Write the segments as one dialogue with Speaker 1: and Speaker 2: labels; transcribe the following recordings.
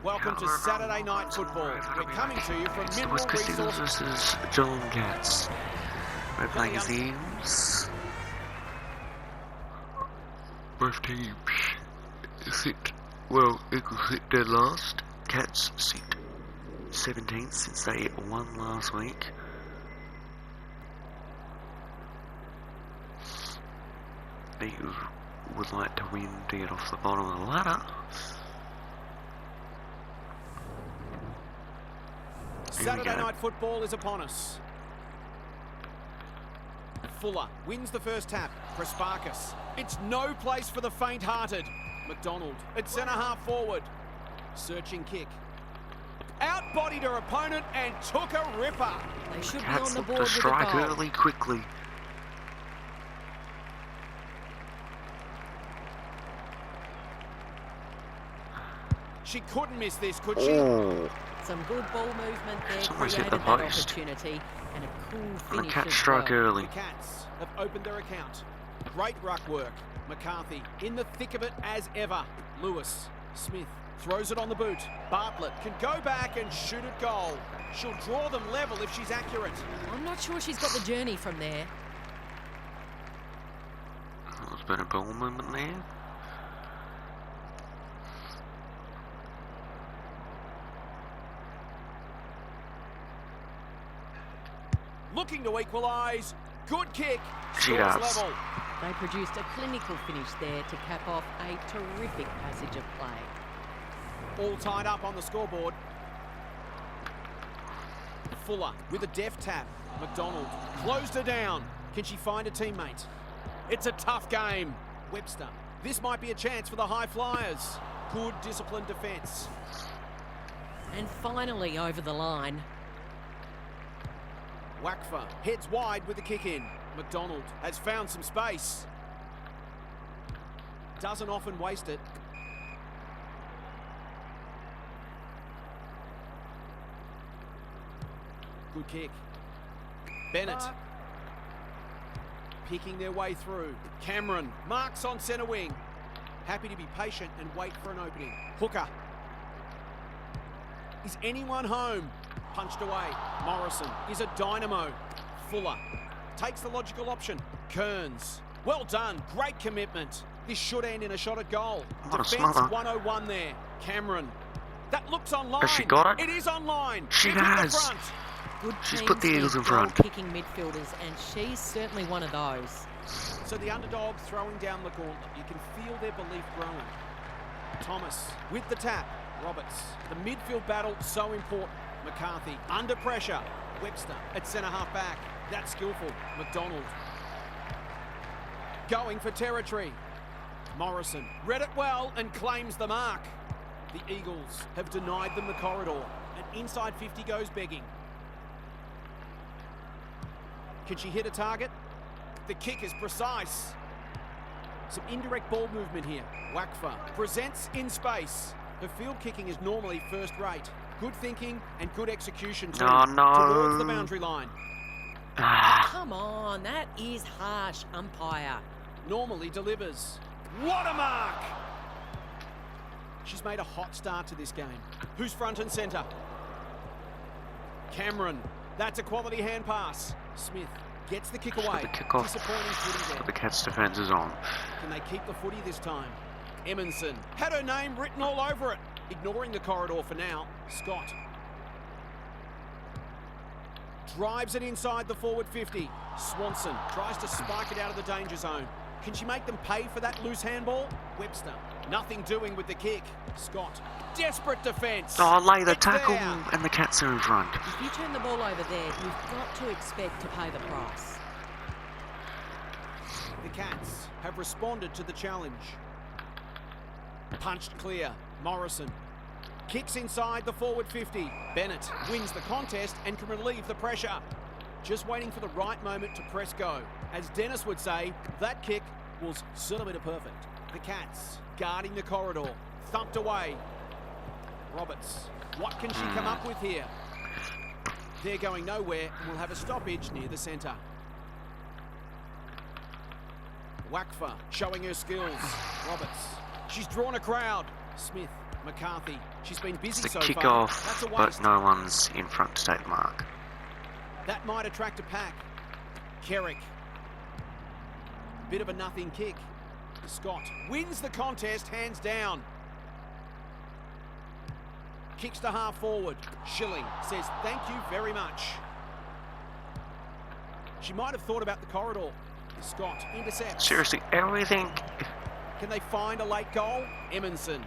Speaker 1: Welcome to Saturday Night Football. We're coming to you from Mineral Resources
Speaker 2: versus Geelong Cats. We're playing as the Eagles. Both teams sit, well, Eagles sit dead last. Cats sit 17th since they won last week. Eagles would like to win to get off the bottom of the ladder.
Speaker 1: Saturday Night Football is upon us. Fuller wins the first tap. Prasparkas. It's no place for the faint-hearted. McDonald at centre-half forward. Searching kick. Outbodied her opponent and took a ripper.
Speaker 3: They should
Speaker 2: Cats
Speaker 3: be on the
Speaker 2: look
Speaker 3: board
Speaker 2: to
Speaker 3: with a
Speaker 2: strike
Speaker 3: goal.
Speaker 2: early, quickly.
Speaker 1: She couldn't miss this, could she?
Speaker 2: Oh.
Speaker 3: Some good ball movement there
Speaker 2: Someone's hit
Speaker 3: created
Speaker 2: the
Speaker 3: that
Speaker 2: post.
Speaker 3: opportunity, and a cool
Speaker 2: And the
Speaker 3: finish
Speaker 2: Cats
Speaker 3: as
Speaker 2: strike
Speaker 3: well.
Speaker 2: early.
Speaker 1: The Cats have opened their account. Great ruck work. McCarthy in the thick of it as ever. Lewis. Smith throws it on the boot. Bartlett can go back and shoot at goal. She'll draw them level if she's accurate.
Speaker 3: I'm not sure she's got the journey from there.
Speaker 2: There's been a ball movement there.
Speaker 1: Looking to equalise. Good kick.
Speaker 2: She
Speaker 1: Scores
Speaker 2: does.
Speaker 1: level.
Speaker 3: They produced a clinical finish there to cap off a terrific passage of play.
Speaker 1: All tied up on the scoreboard. Fuller with a deft tap. McDonald closed her down. Can she find a teammate? It's a tough game. Webster. This might be a chance for the high flyers. Good disciplined defence.
Speaker 3: And finally over the line.
Speaker 1: Wakfa heads wide with the kick in. McDonald has found some space. Doesn't often waste it. Good kick. Bennett. Picking their way through. Cameron marks on centre wing. Happy to be patient and wait for an opening. Hooker. Is anyone home? Punched away. Morrison is a dynamo. Fuller takes the logical option. Kearns. Well done. Great commitment. This should end in a shot at goal.
Speaker 2: What a
Speaker 1: Defence
Speaker 2: smother.
Speaker 1: 101 there. Cameron. That looks online.
Speaker 2: Has she got it?
Speaker 1: It is online.
Speaker 2: She
Speaker 1: It's at the
Speaker 2: has.
Speaker 1: front.
Speaker 3: Good
Speaker 2: She's
Speaker 3: teams
Speaker 2: put the
Speaker 3: need
Speaker 2: Eagles in front.
Speaker 3: goal-kicking midfielders, and she's certainly one of those.
Speaker 1: So the underdog throwing down the gauntlet. You can feel their belief growing. Thomas with the tap. Roberts. The midfield battle so important. McCarthy under pressure. Webster at centre-half back. That's skillful. McDonald going for territory. Morrison read it well and claims the mark. The Eagles have denied them the corridor. And inside 50 goes begging. Can she hit a target? The kick is precise. Some indirect ball movement here. Wakfa presents in space. Her field kicking is normally first rate. Good thinking and good execution too.
Speaker 2: Oh, no.
Speaker 1: Towards the boundary line.
Speaker 3: Come on, that is harsh, umpire.
Speaker 1: Normally delivers. What a mark! She's made a hot start to this game. Who's front and centre? Cameron. That's a quality hand pass. Smith gets the kick away.
Speaker 2: The kick off.
Speaker 1: Disappointing footy there.
Speaker 2: The Cats defence is on.
Speaker 1: Can they keep the footy this time? Emerson had her name written all over it. Ignoring the corridor for now. Scott drives it inside the forward 50. Swanson tries to spike it out of the danger zone. Can she make them pay for that loose handball? Webster, nothing doing with the kick. Scott, desperate defence.
Speaker 2: Oh, lay the
Speaker 1: It's
Speaker 2: tackle,
Speaker 1: there.
Speaker 2: and the Cats are in front.
Speaker 3: If you turn the ball over there, you've got to expect to pay the price.
Speaker 1: The Cats have responded to the challenge. Punched clear. Morrison kicks inside the forward 50. Bennett wins the contest and can relieve the pressure. Just waiting for the right moment to press go. As Dennis would say, that kick was centimetre perfect. The Cats guarding the corridor. Thumped away. Roberts. What can she come up with here? They're going nowhere and will have a stoppage near the centre. Wakfa showing her skills. Roberts. She's drawn a crowd. Smith. McCarthy. She's been busy
Speaker 2: It's
Speaker 1: so
Speaker 2: a kick
Speaker 1: far.
Speaker 2: off,
Speaker 1: That's a
Speaker 2: but
Speaker 1: waste.
Speaker 2: no one's in front to take the mark.
Speaker 1: That might attract a pack. Kerrick. Bit of a nothing kick. Scott wins the contest, hands down. Kicks to half forward. Schilling says thank you very much. She might have thought about the corridor. Scott intercepts.
Speaker 2: Seriously, everything.
Speaker 1: Can they find a late goal? Emerson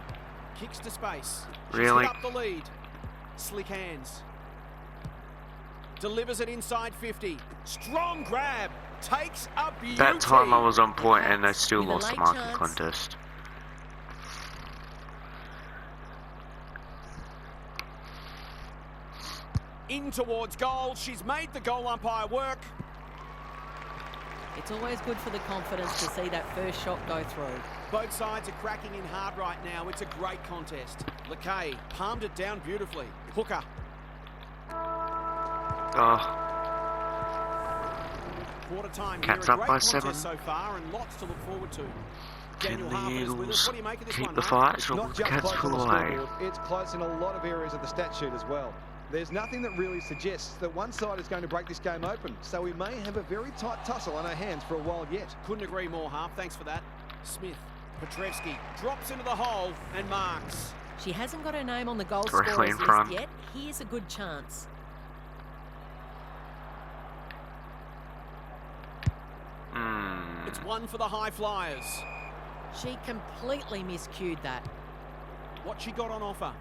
Speaker 1: kicks to space. She's
Speaker 2: Really?
Speaker 1: hit up the lead. Slick hands. Delivers it inside 50. Strong grab. Takes a beauty.
Speaker 2: That time I was on point and they still
Speaker 3: With a
Speaker 2: lost the
Speaker 3: late
Speaker 2: marking
Speaker 3: chance.
Speaker 2: contest.
Speaker 1: In towards goal. She's made the goal umpire work.
Speaker 3: It's always good for the confidence to see that first shot go through.
Speaker 1: Both sides are cracking in hard right now. It's a great contest. Lakay palmed it down beautifully. Hooker.
Speaker 2: Oh,
Speaker 1: Quarter time.
Speaker 2: Cats
Speaker 1: here. A
Speaker 2: up
Speaker 1: great
Speaker 2: by
Speaker 1: contest
Speaker 2: 7.
Speaker 1: so far and lots to look forward to.
Speaker 2: can
Speaker 1: Daniel
Speaker 2: the
Speaker 1: Harper is with us.
Speaker 2: Eagles
Speaker 1: What do you make of this
Speaker 2: keep
Speaker 1: one,
Speaker 2: the
Speaker 1: Harper?
Speaker 2: fight or will
Speaker 4: Not
Speaker 2: the
Speaker 4: just
Speaker 2: Cats
Speaker 4: close on
Speaker 2: pull
Speaker 4: the
Speaker 2: away?
Speaker 4: scoreboard, it's close in a lot of areas of the stat sheet as well. There's nothing that really suggests that one side is going to break this game open, so we may have a very tight tussle on our hands for a while yet.
Speaker 1: Couldn't agree more, Harp. Thanks for that. Smith. Petrevsky drops into the hole and marks.
Speaker 3: She hasn't got her name on the goal
Speaker 2: Directly
Speaker 3: scorers
Speaker 2: in
Speaker 3: list
Speaker 2: front.
Speaker 3: yet. Here's a good chance.
Speaker 1: It's one for the high flyers.
Speaker 3: She completely miscued that.
Speaker 1: What she got on offer?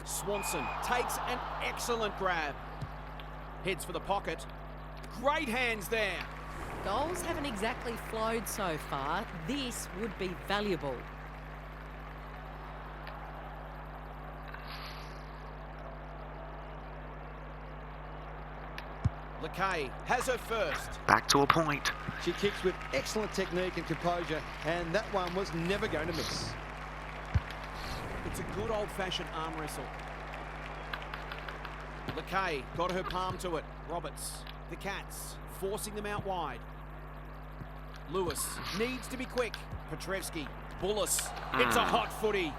Speaker 1: Swanson takes an excellent grab. Heads for the pocket. Great hands there.
Speaker 3: Goals haven't exactly flowed so far. This would be valuable.
Speaker 1: Lakay has her first.
Speaker 2: Back to a point.
Speaker 4: She kicks with excellent technique and composure, and that one was never going to miss.
Speaker 1: It's a good old-fashioned arm wrestle. Lakay got her palm to it. Roberts. The Cats forcing them out wide. Lewis needs to be quick. Petrevsky. Bullis. It's a hot footy.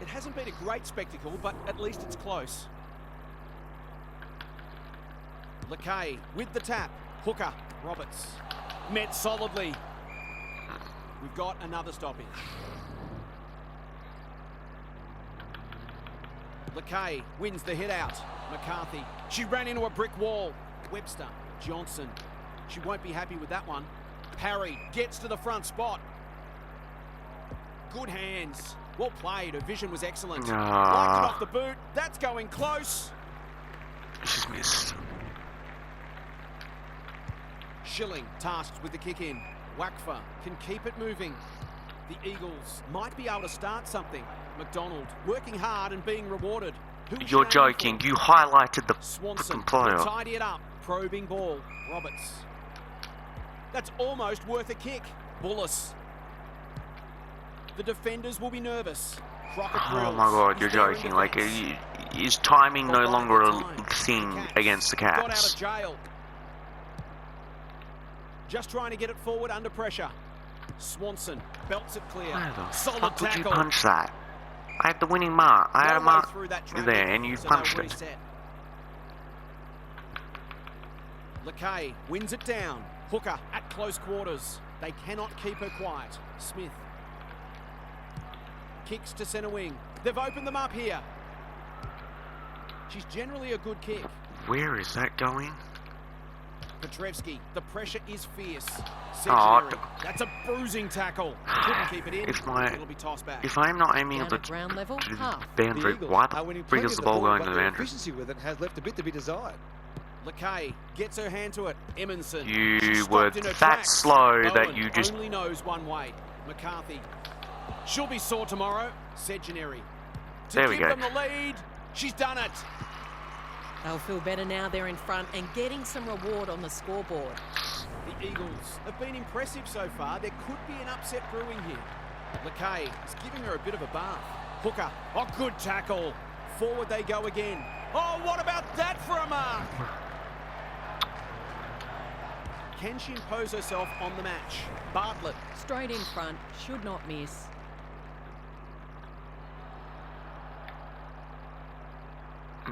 Speaker 1: It hasn't been a great spectacle, but at least it's close. Lakay with the tap. Hooker. Roberts. Met solidly. We've got another stoppage. Lakay wins the hit out. McCarthy. She ran into a brick wall. Webster. Johnson. She won't be happy with that one. Parry gets to the front spot. Good hands. Well played. Her vision was excellent. Liked it off the boot. That's going close.
Speaker 2: She's missed.
Speaker 1: Schilling tasked with the kick in. Wakfa can keep it moving. The Eagles might be able to start something. McDonald working hard and being rewarded. Who's
Speaker 2: You're
Speaker 1: she aiming
Speaker 2: joking.
Speaker 1: for?
Speaker 2: You highlighted the
Speaker 1: Swanson
Speaker 2: freaking player.
Speaker 1: will tidy it up. Probing ball. Roberts. That's almost worth a kick. Bullis. The defenders will be nervous. Crockett
Speaker 2: Oh
Speaker 1: drills.
Speaker 2: my god, you're
Speaker 1: He's there in
Speaker 2: joking. Like,
Speaker 1: defence.
Speaker 2: is timing no
Speaker 1: Got
Speaker 2: longer
Speaker 1: right
Speaker 2: a
Speaker 1: at the time.
Speaker 2: thing
Speaker 1: The Cats
Speaker 2: against the
Speaker 1: got out
Speaker 2: Cats?
Speaker 1: of jail. Just trying to get it forward under pressure. Swanson belts it clear.
Speaker 2: Why the
Speaker 1: Solid
Speaker 2: fuck would you
Speaker 1: tackle.
Speaker 2: punch that? I had the winning mark. I had
Speaker 1: No
Speaker 2: a
Speaker 1: way
Speaker 2: mark
Speaker 1: through that traffic,
Speaker 2: there and you
Speaker 1: so
Speaker 2: punched
Speaker 1: they'll
Speaker 2: it.
Speaker 1: reset. Lakay wins it down. Hooker at close quarters. They cannot keep her quiet. Smith. Kicks to centre wing. They've opened them up here. She's generally a good kick.
Speaker 2: Where is that going?
Speaker 1: Petrevsky, the pressure is fierce.
Speaker 2: Oh,
Speaker 1: Sedgley, that's a bruising tackle. Couldn't keep it in. It'll be tossed back.
Speaker 2: If I'm not aiming
Speaker 3: Down
Speaker 2: at the
Speaker 3: at ground level,
Speaker 2: to the
Speaker 3: half.
Speaker 2: boundary,
Speaker 4: The Eagles
Speaker 2: why
Speaker 4: are winning
Speaker 2: the frig
Speaker 4: plenty
Speaker 2: is
Speaker 4: of
Speaker 2: the
Speaker 4: the
Speaker 2: ball
Speaker 4: ball,
Speaker 2: going
Speaker 4: but
Speaker 2: to the
Speaker 4: their
Speaker 2: boundary?
Speaker 4: efficiency with it has left a bit to be desired.
Speaker 1: Lakay gets her hand to it. Emerson.
Speaker 2: You
Speaker 1: She
Speaker 2: were
Speaker 1: stopped in her
Speaker 2: that
Speaker 1: tracks.
Speaker 2: slow that
Speaker 1: Owen
Speaker 2: you just...
Speaker 1: only knows one way. McCarthy. She'll be sore tomorrow. Sedgenary. To
Speaker 2: There we
Speaker 1: give
Speaker 2: go.
Speaker 1: them the lead. She's done it.
Speaker 3: They'll feel better now they're in front and getting some reward on the scoreboard.
Speaker 1: The Eagles have been impressive so far. There could be an upset brewing here. Lakay is giving her a bit of a bath. Hooker. Oh, good tackle. Forward they go again. Oh, what about that for a mark? Can she impose herself on the match? Bartlett.
Speaker 3: Straight in front, should not miss.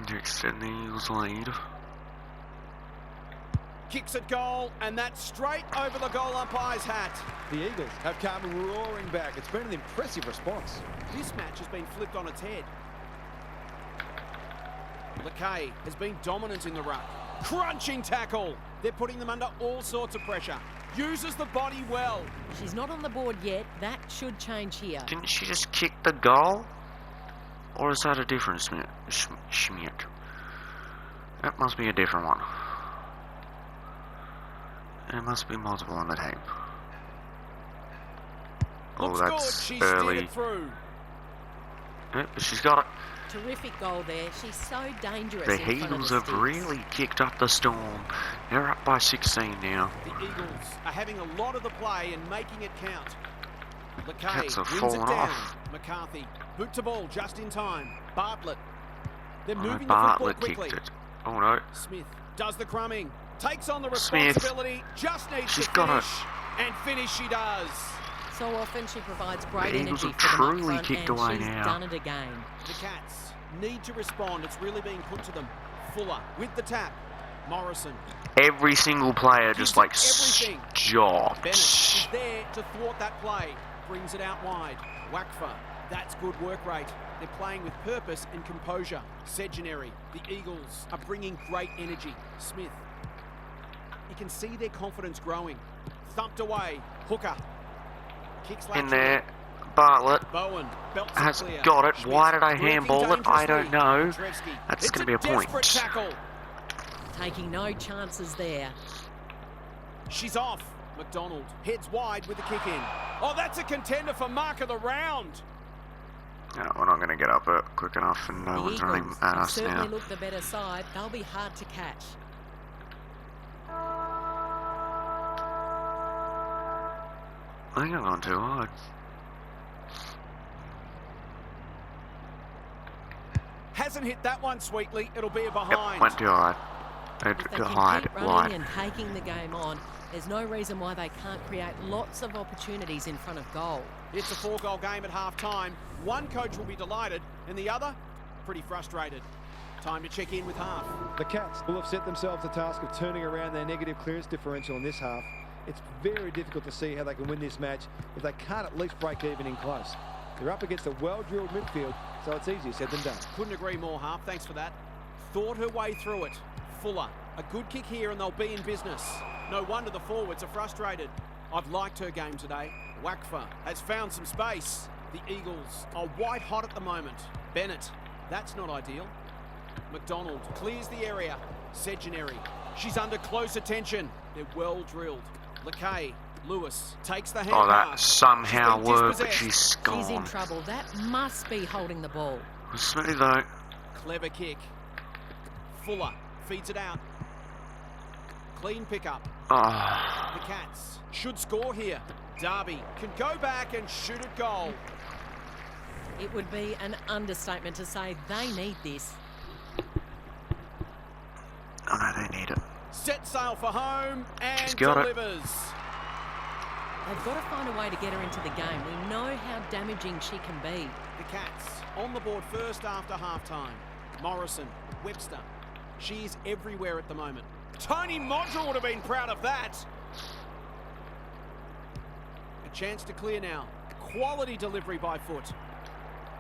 Speaker 2: to extend the Eagles' lead.
Speaker 1: Kicks at goal, and that's straight over the goal umpire's hat.
Speaker 4: The Eagles have come roaring back. It's been an impressive response.
Speaker 1: This match has been flipped on its head. Lakay has been dominant in the ruck. Crunching tackle. They're putting them under all sorts of pressure. Uses the body well.
Speaker 3: She's not on the board yet. That should change here.
Speaker 2: Didn't she just kick the goal? Or is that a different Schmidt? That must be a different one. There must be multiple on the team. Oh,
Speaker 1: Looks
Speaker 2: that's
Speaker 1: good. She's
Speaker 2: early.
Speaker 1: steered it through.
Speaker 2: Yep, but she's got it.
Speaker 3: Terrific goal there. She's so dangerous.
Speaker 2: The
Speaker 3: in front of
Speaker 2: Eagles
Speaker 3: the
Speaker 2: have
Speaker 3: sticks.
Speaker 2: really kicked up the storm. They're up by 16 now.
Speaker 1: The Eagles are having a lot of the play and making it count.
Speaker 2: Cats
Speaker 1: Lakay
Speaker 2: have
Speaker 1: wins it
Speaker 2: fallen
Speaker 1: down.
Speaker 2: off.
Speaker 1: McCarthy boot to ball just in time. Bartlett. They're
Speaker 2: Oh,
Speaker 1: moving
Speaker 2: Bartlett
Speaker 1: the football quickly.
Speaker 2: kicked it. Oh no.
Speaker 1: Smith does the crumbing. Takes on the
Speaker 2: Smith.
Speaker 1: responsibility. Just needs
Speaker 2: She's
Speaker 1: to
Speaker 2: got it.
Speaker 1: finish. And finish she does.
Speaker 3: So often she provides great
Speaker 2: The Eagles
Speaker 3: energy
Speaker 2: have
Speaker 3: for them up
Speaker 2: truly
Speaker 3: front,
Speaker 2: kicked
Speaker 3: and
Speaker 2: away
Speaker 3: she's
Speaker 2: now.
Speaker 3: done it again.
Speaker 1: The Cats need to respond. It's really being put to them. Fuller with the tap. Morrison.
Speaker 2: Every single player just like
Speaker 1: everything.
Speaker 2: stopped.
Speaker 1: Bennett is there to thwart that play. Brings it out wide. Wakfa. That's good work rate. They're playing with purpose and composure. Segenary. The Eagles are bringing great energy. Smith. You can see their confidence growing. Thumped away. Hooker. Kicks
Speaker 2: In
Speaker 1: laterally.
Speaker 2: there. Bartlett
Speaker 1: Bowen belts it
Speaker 2: has
Speaker 1: clear.
Speaker 2: got it.
Speaker 1: Schmidt
Speaker 2: Why did I
Speaker 1: working
Speaker 2: handball it? I don't know.
Speaker 1: dangerously.
Speaker 2: That's
Speaker 1: It's
Speaker 2: going to be a point.
Speaker 1: desperate tackle.
Speaker 3: Taking no chances there.
Speaker 1: She's off. McDonald heads wide with the kick in. Oh, that's a contender for mark of the round.
Speaker 2: No, we're not going to get up it quick enough, and no
Speaker 3: The
Speaker 2: one's running
Speaker 3: Eagles
Speaker 2: at
Speaker 3: have
Speaker 2: us
Speaker 3: certainly
Speaker 2: now.
Speaker 3: look the better side. They'll be hard to catch.
Speaker 2: I think I've gone too hard.
Speaker 1: Hasn't hit that one sweetly. It'll be a
Speaker 2: Yep,
Speaker 1: behind.
Speaker 2: went too hard.
Speaker 3: If they
Speaker 2: To
Speaker 3: can
Speaker 2: hide
Speaker 3: keep running
Speaker 2: wide.
Speaker 3: and taking the game on, there's no reason why they can't create lots of opportunities in front of goal.
Speaker 1: It's a 4-goal game at half-time. One coach will be delighted and the other pretty frustrated. Time to check in with half.
Speaker 4: The Cats will have set themselves the task of turning around their negative clearance differential in this half. It's very difficult to see how they can win this match if they can't at least break even in close. They're up against a well-drilled midfield, so it's easier said than done.
Speaker 1: Couldn't agree more, half. Thanks for that. Thought her way through it. Fuller. A good kick here and they'll be in business. No wonder the forwards are frustrated. I've liked her game today. Wakfa has found some space. The Eagles are white hot at the moment. Bennett. That's not ideal. McDonald clears the area. Segenary. She's under close attention. They're well drilled. Lakay. Lewis takes the hand
Speaker 2: Oh, that
Speaker 1: pass.
Speaker 2: somehow
Speaker 1: She's been
Speaker 2: worked, but
Speaker 1: dispossessed.
Speaker 2: she's
Speaker 3: She's in
Speaker 2: gone.
Speaker 3: trouble. That must be holding the ball.
Speaker 2: Smooth though.
Speaker 1: Clever kick. Fuller feeds it out. Clean pickup.
Speaker 2: Oh,
Speaker 1: The Cats should score here. Darby can go back and shoot at goal.
Speaker 3: It would be an understatement to say they need this.
Speaker 2: oh no, they need it.
Speaker 1: Set sail for home and
Speaker 2: She's got it.
Speaker 1: delivers.
Speaker 3: They've got to find a way to get her into the game. We know how damaging she can be.
Speaker 1: The Cats on the board first after half-time. Morrison, Webster. She's everywhere at the moment. Tony Modrill would have been proud of that. A chance to clear now. Quality delivery by foot.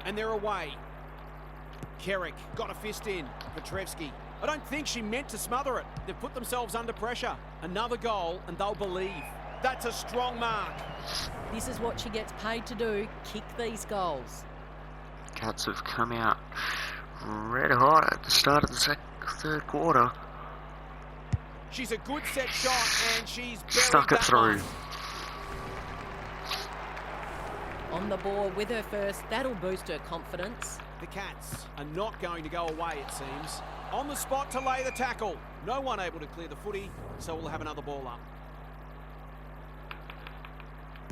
Speaker 1: And they're away. Kerrick got a fist in. Petrevsky. I don't think she meant to smother it. They've put themselves under pressure. Another goal and they'll believe. That's a strong mark.
Speaker 3: This is what she gets paid to do, kick these goals.
Speaker 2: Cats have come out red hot at the start of the third quarter.
Speaker 1: She's a good set shot and she's buried
Speaker 2: Stuck it
Speaker 1: that
Speaker 2: through.
Speaker 1: one.
Speaker 3: On the board with her first, that'll boost her confidence.
Speaker 1: The Cats are not going to go away, it seems. On the spot to lay the tackle. No one able to clear the footy, so we'll have another ball up.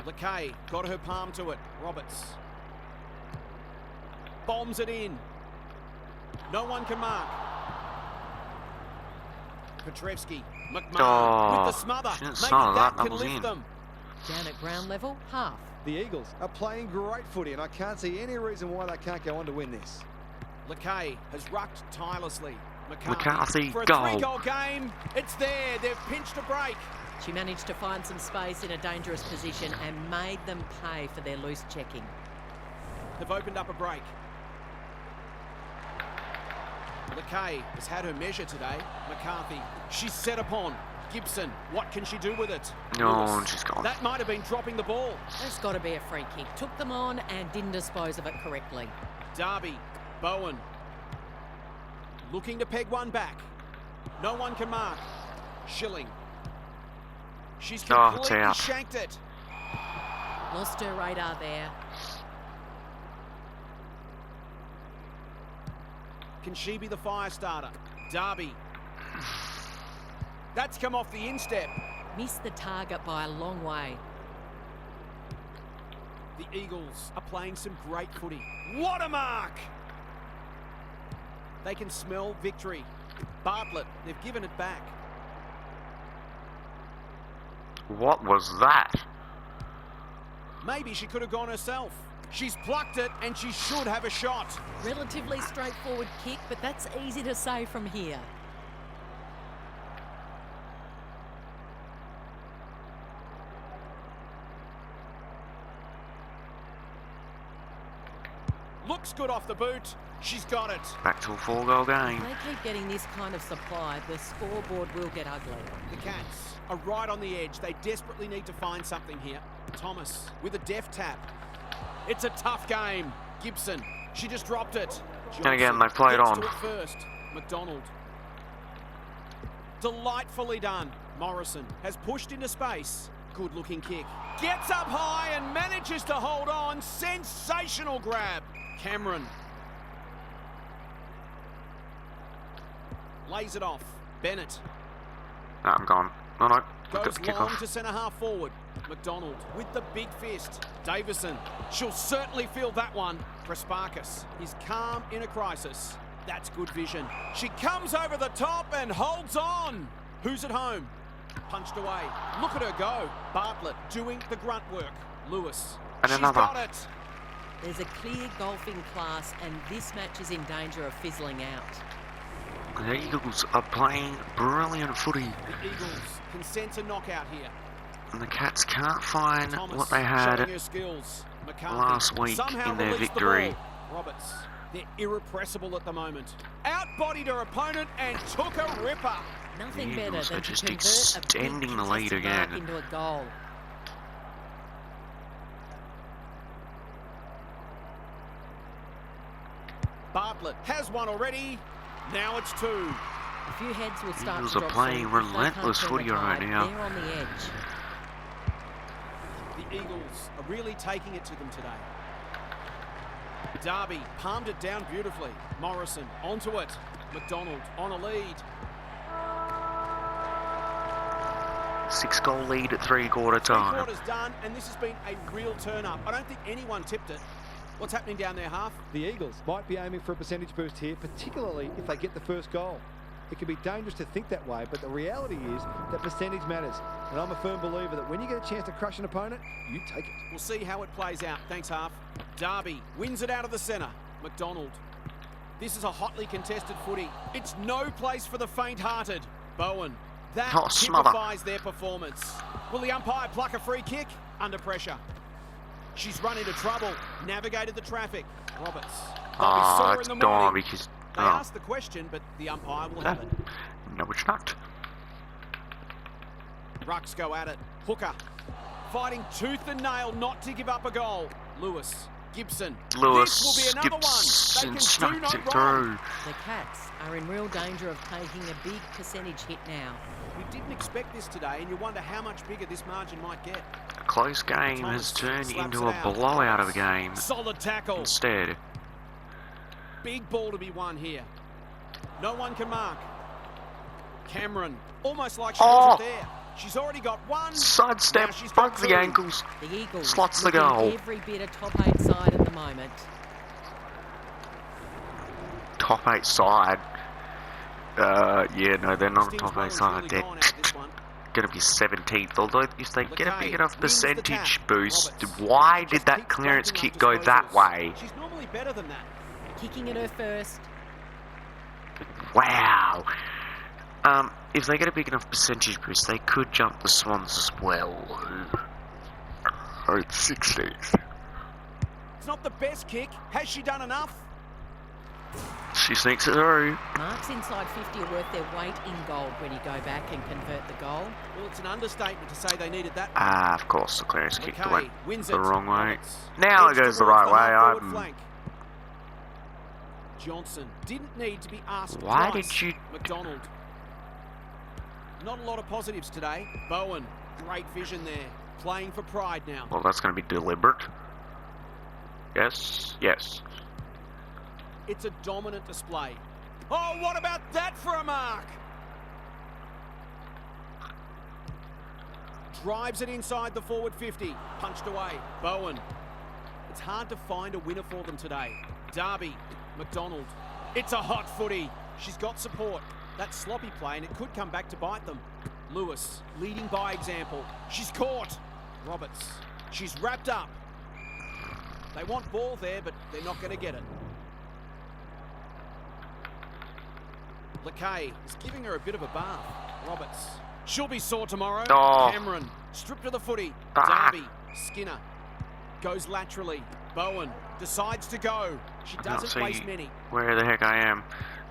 Speaker 1: Lakay got her palm to it. Roberts. Bombs it in. No one can mark. Petrevsky. McMahon
Speaker 2: Oh,
Speaker 1: with the smother.
Speaker 2: she didn't
Speaker 1: Maybe
Speaker 2: smother
Speaker 1: that
Speaker 2: that
Speaker 1: can
Speaker 2: was
Speaker 1: lift
Speaker 2: in.
Speaker 1: them.
Speaker 3: Down at ground level, half.
Speaker 4: The Eagles are playing great footy, and I can't see any reason why they can't go on to win this.
Speaker 1: Lakay has rucked tirelessly.
Speaker 2: McCarthy,
Speaker 1: for a
Speaker 2: goal.
Speaker 1: 3-goal game. It's there. They've pinched a break.
Speaker 3: She managed to find some space in a dangerous position and made them pay for their loose checking.
Speaker 1: They've opened up a break. Lakay has had her measure today. McCarthy, she's set upon. Gibson, what can she do with it?
Speaker 2: No,
Speaker 1: Lewis,
Speaker 2: she's gone.
Speaker 1: that might have been dropping the ball.
Speaker 3: There's got to be a free kick. Took them on and didn't dispose of it correctly.
Speaker 1: Darby, Bowen, looking to peg one back. No one can mark. Schilling. She's
Speaker 2: it's
Speaker 1: completely
Speaker 2: out.
Speaker 1: shanked it.
Speaker 3: Lost her radar there.
Speaker 1: Can she be the fire starter? Darby. That's come off the instep.
Speaker 3: Missed the target by a long way.
Speaker 1: The Eagles are playing some great footy. What a mark! They can smell victory. Bartlett, they've given it back.
Speaker 2: What was that?
Speaker 1: Maybe she could have gone herself. She's plucked it and she should have a shot.
Speaker 3: Relatively straightforward kick, but that's easy to say from here.
Speaker 1: Looks good off the boot. She's got it.
Speaker 2: Back to a 4-goal game.
Speaker 3: If they keep getting this kind of supply, the scoreboard will get ugly.
Speaker 1: The Cats are right on the edge. They desperately need to find something here. Thomas with a deft tap. It's a tough game. Gibson, she just dropped it.
Speaker 2: And again, they played
Speaker 1: gets
Speaker 2: on.
Speaker 1: to it first. McDonald. Delightfully done. Morrison has pushed into space. Good looking kick. Gets up high and manages to hold on. Sensational grab. Cameron. Lays it off. Bennett.
Speaker 2: No, I'm gone. No, no. We've got
Speaker 1: Goes
Speaker 2: the kick
Speaker 1: long
Speaker 2: off.
Speaker 1: to centre half forward. McDonald with the big fist. Davison. She'll certainly feel that one. Prasparkas is calm in a crisis. That's good vision. She comes over the top and holds on. Who's at home? Punched away. Look at her go. Bartlett doing the grunt work. Lewis.
Speaker 2: And
Speaker 1: She's
Speaker 2: another.
Speaker 1: got it.
Speaker 3: There's a clear golfing class, and this match is in danger of fizzling out.
Speaker 2: The Eagles are playing brilliant footy.
Speaker 1: The Eagles can sense a knockout here.
Speaker 2: And the Cats can't find
Speaker 1: Thomas
Speaker 2: what they
Speaker 1: showing
Speaker 2: had
Speaker 1: her skills. McCarthy
Speaker 2: last week
Speaker 1: somehow
Speaker 2: in their
Speaker 1: released the
Speaker 2: victory.
Speaker 1: ball. Roberts, they're irrepressible at the moment. Outbodied her opponent and took a ripper.
Speaker 3: Nothing
Speaker 2: The
Speaker 3: better
Speaker 2: Eagles
Speaker 3: than
Speaker 2: are
Speaker 3: to
Speaker 2: just
Speaker 3: convert
Speaker 2: extending
Speaker 3: a big
Speaker 2: the lead
Speaker 3: contested mark
Speaker 2: again.
Speaker 3: into a goal.
Speaker 1: Bartlett has one already. Now it's two.
Speaker 3: A few heads will start
Speaker 2: Eagles
Speaker 3: to
Speaker 2: are
Speaker 3: drop
Speaker 2: playing
Speaker 3: soon if they can't
Speaker 2: relentless
Speaker 3: turn
Speaker 2: footy
Speaker 3: the
Speaker 2: right
Speaker 3: tide.
Speaker 2: now.
Speaker 3: They're on the edge.
Speaker 1: The Eagles are really taking it to them today. Darby palmed it down beautifully. Morrison onto it. McDonald on a lead.
Speaker 2: 6-goal lead at 3-quarter time.
Speaker 1: 3 quarters done, and this has been a real turn-up. I don't think anyone tipped it. What's happening down there, half?
Speaker 4: The Eagles might be aiming for a percentage boost here, particularly if they get the first goal. It can be dangerous to think that way, but the reality is that percentage matters. And I'm a firm believer that when you get a chance to crush an opponent, you take it.
Speaker 1: We'll see how it plays out. Thanks, half. Darby wins it out of the centre. McDonald. This is a hotly contested footy. It's no place for the faint-hearted. Bowen. That
Speaker 2: Oh, smother.
Speaker 1: typifies their performance. Will the umpire pluck a free kick? Under pressure. She's run into trouble. Navigated the traffic. Roberts.
Speaker 2: Ah,
Speaker 1: Saw her
Speaker 2: it's
Speaker 1: in the morning.
Speaker 2: Darby. She's...
Speaker 1: They
Speaker 2: Oh,
Speaker 1: asked the question, but the umpire will have it.
Speaker 2: no, it's not.
Speaker 1: Rucks go at it. Hooker. Fighting tooth and nail not to give up a goal. Lewis. Gibson.
Speaker 2: Lewis
Speaker 1: This will be another
Speaker 2: Gibson
Speaker 1: one. They can do
Speaker 2: snapped
Speaker 1: no
Speaker 2: it
Speaker 1: wrong.
Speaker 2: through.
Speaker 3: The Cats are in real danger of taking a big percentage hit now.
Speaker 1: We didn't expect this today, and you wonder how much bigger this margin might get.
Speaker 2: A close game
Speaker 1: Thomas
Speaker 2: has turned
Speaker 1: slaps
Speaker 2: into
Speaker 1: it
Speaker 2: a
Speaker 1: out.
Speaker 2: blowout of a game
Speaker 1: Solid tackle.
Speaker 2: instead.
Speaker 1: Big ball to be won here. No one can mark. Cameron, almost like she
Speaker 2: Oh.
Speaker 1: wasn't there. She's already got one. Now
Speaker 2: Sidestep,
Speaker 1: she's got
Speaker 2: bugs the
Speaker 1: two.
Speaker 2: ankles.
Speaker 3: The Eagles
Speaker 2: Slots the
Speaker 3: looking
Speaker 2: goal.
Speaker 3: every bit a top 8 side at the moment.
Speaker 2: Top 8 side. Yeah, no, they're not a top 8
Speaker 1: Stingsboro's
Speaker 2: side.
Speaker 1: really
Speaker 2: They're
Speaker 1: gone out this one.
Speaker 2: going to be 17th. Although, if they get a
Speaker 1: Lakay
Speaker 2: big enough
Speaker 1: wins the
Speaker 2: percentage
Speaker 1: tap.
Speaker 2: boost,
Speaker 1: Roberts
Speaker 2: why
Speaker 1: just
Speaker 2: did that
Speaker 1: keeps
Speaker 2: clearance
Speaker 1: racking up
Speaker 2: kick go that
Speaker 1: disposals.
Speaker 2: way?
Speaker 1: She's normally better than that.
Speaker 3: kicking at her first.
Speaker 2: Wow. If they get a big enough percentage boost, they could jump the Swans as well, who are at 60s.
Speaker 1: It's not the best kick. Has she done enough?
Speaker 2: She sneaks it through.
Speaker 3: Marks inside 50 are worth their weight in gold when you go back and convert the goal.
Speaker 1: Well, it's an understatement to say they needed that.
Speaker 2: Ah, of course, the clearance kick went
Speaker 1: wins
Speaker 2: the
Speaker 1: it.
Speaker 2: wrong way.
Speaker 1: Roberts
Speaker 2: Now it
Speaker 1: heads
Speaker 2: goes the
Speaker 1: towards
Speaker 2: right way.
Speaker 1: half-forward
Speaker 2: I'm...
Speaker 1: flank. Johnson didn't need to be asked
Speaker 2: Why
Speaker 1: twice.
Speaker 2: did you...
Speaker 1: McDonald. Not a lot of positives today. Bowen, great vision there. Playing for pride now.
Speaker 2: Well, that's going to be deliberate. Yes, yes.
Speaker 1: It's a dominant display. Oh, what about that for a mark? Drives it inside the forward 50. Punched away. Bowen. It's hard to find a winner for them today. Darby. McDonald. It's a hot footy. She's got support. That's sloppy play and it could come back to bite them. Lewis leading by example. She's caught. Roberts. She's wrapped up. They want ball there, but they're not going to get it. Lakay is giving her a bit of a bath. Roberts. She'll be sore tomorrow.
Speaker 2: Oh.
Speaker 1: Cameron. Stripped to the footy.
Speaker 2: Ah.
Speaker 1: Darby. Skinner. Goes laterally. Bowen decides to go. She
Speaker 2: I can't
Speaker 1: doesn't
Speaker 2: see
Speaker 1: waste many.
Speaker 2: where the heck I am.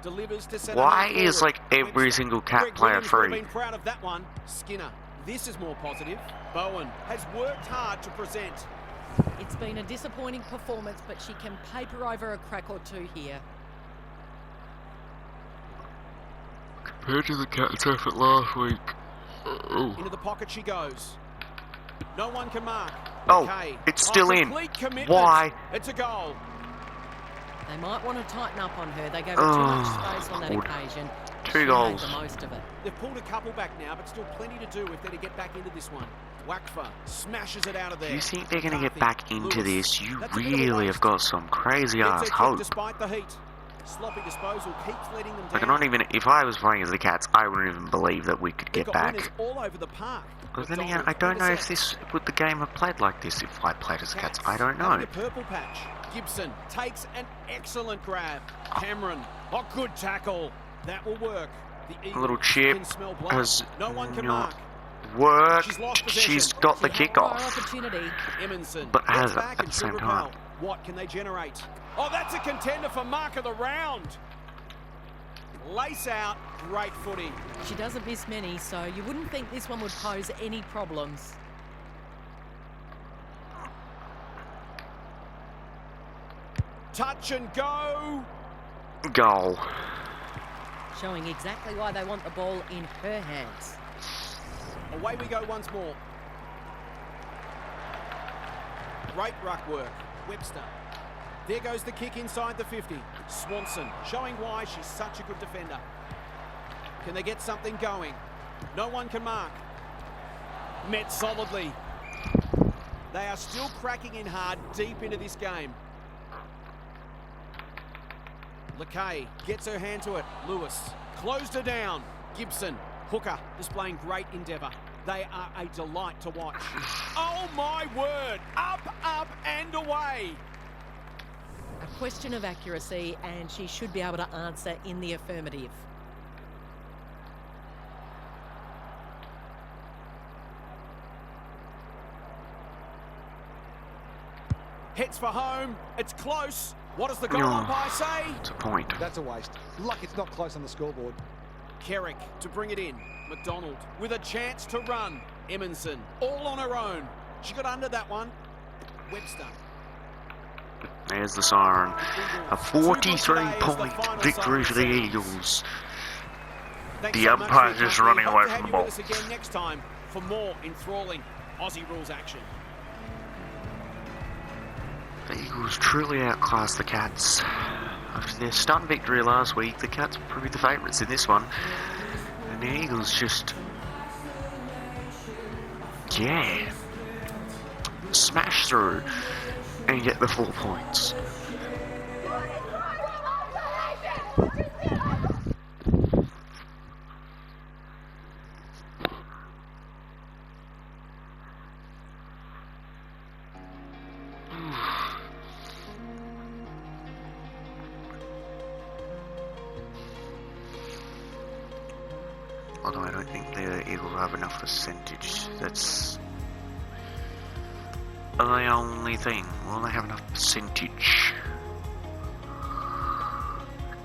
Speaker 1: Delivers to centre.
Speaker 2: Why
Speaker 1: half
Speaker 2: is,
Speaker 1: forward.
Speaker 2: like, every
Speaker 1: Webster.
Speaker 2: single cat
Speaker 1: Greg
Speaker 2: player
Speaker 1: Williams would have
Speaker 2: free?
Speaker 1: been proud of that one. Skinner. This is more positive. Bowen has worked hard to present.
Speaker 3: It's been a disappointing performance, but she can paper over a crack or two here.
Speaker 2: Compared to the Cats' effort last week.
Speaker 1: Into the pocket she goes. No one can mark.
Speaker 2: Oh,
Speaker 1: McKay.
Speaker 2: it's still in.
Speaker 1: Complete commitment.
Speaker 2: Why?
Speaker 1: It's a goal.
Speaker 3: They might want to tighten up on her. They gave her too much space on that
Speaker 2: good.
Speaker 3: occasion.
Speaker 2: Two
Speaker 3: She
Speaker 2: goals.
Speaker 3: made the most of it.
Speaker 1: They've pulled a couple back now, but still plenty to do if they're to get back into this one. Wakfa smashes it out of there.
Speaker 2: If you think they're going to get back into
Speaker 1: Lewis.
Speaker 2: this, you
Speaker 1: That's a bit of a
Speaker 2: really
Speaker 1: waste.
Speaker 2: have got some crazy
Speaker 1: Gets
Speaker 2: ass
Speaker 1: her kick
Speaker 2: hope.
Speaker 1: despite the heat. Sloppy disposal keeps letting them down.
Speaker 2: Like, not even if I was playing as the Cats, I wouldn't even believe that we could
Speaker 1: They've
Speaker 2: get
Speaker 1: got winners
Speaker 2: back.
Speaker 1: all over the park.
Speaker 2: But then again,
Speaker 1: McDonald
Speaker 2: I don't know if
Speaker 1: intercepts.
Speaker 2: this would the game have played like this if I played as Cats. I don't know.
Speaker 1: Having a purple patch. Gibson takes an excellent grab. Cameron, a good tackle. That will work. The
Speaker 2: A little
Speaker 1: Eagles
Speaker 2: chip
Speaker 1: can smell blood.
Speaker 2: has
Speaker 1: No one can
Speaker 2: not
Speaker 1: mark.
Speaker 2: worked.
Speaker 1: She's lost possession.
Speaker 2: She's got the
Speaker 3: She had prior
Speaker 2: kickoff.
Speaker 3: opportunity.
Speaker 1: Emerson
Speaker 2: But
Speaker 1: gets
Speaker 2: hasn't
Speaker 1: back
Speaker 2: at
Speaker 1: and
Speaker 2: the
Speaker 1: she'll
Speaker 2: same
Speaker 1: repel.
Speaker 2: time.
Speaker 1: What can they generate? Oh, that's a contender for mark of the round. Lace out, great footy.
Speaker 3: She doesn't miss many, so you wouldn't think this one would pose any problems.
Speaker 1: Touch and go.
Speaker 2: Goal.
Speaker 3: Showing exactly why they want the ball in her hands.
Speaker 1: Away we go once more. Great ruck work. Webster. There goes the kick inside the 50. Swanson showing why she's such a good defender. Can they get something going? No one can mark. Met solidly. They are still cracking in hard deep into this game. Lakay gets her hand to it. Lewis closed her down. Gibson, hooker, displaying great endeavour. They are a delight to watch. Oh my word! Up, up and away!
Speaker 3: A question of accuracy, and she should be able to answer in the affirmative.
Speaker 1: Heads for home. It's close. What does the goal
Speaker 2: No.
Speaker 1: umpire say?
Speaker 2: It's a point.
Speaker 4: That's a waste. Luck it's not close on the scoreboard.
Speaker 1: Kerrick to bring it in. McDonald with a chance to run. Emerson all on her own. She got under that one. Webster.
Speaker 2: There's the siren. A
Speaker 1: Eagles.
Speaker 2: 43-point victory for the Eagles.
Speaker 1: Thanks
Speaker 2: The
Speaker 1: so much for
Speaker 2: umpire's
Speaker 1: your
Speaker 2: just
Speaker 1: company.
Speaker 2: running
Speaker 1: Hope
Speaker 2: away
Speaker 1: to have
Speaker 2: from the
Speaker 1: you
Speaker 2: ball.
Speaker 1: with us again next time for more enthralling Aussie rules action.
Speaker 2: The Eagles truly outclassed the Cats. After their stun victory last week, the Cats proved the favourites in this one. And the Eagles just... yeah. Smash through and get the 4 points. Although I don't think the Eagles have enough percentage. That's the only thing. Will they have enough percentage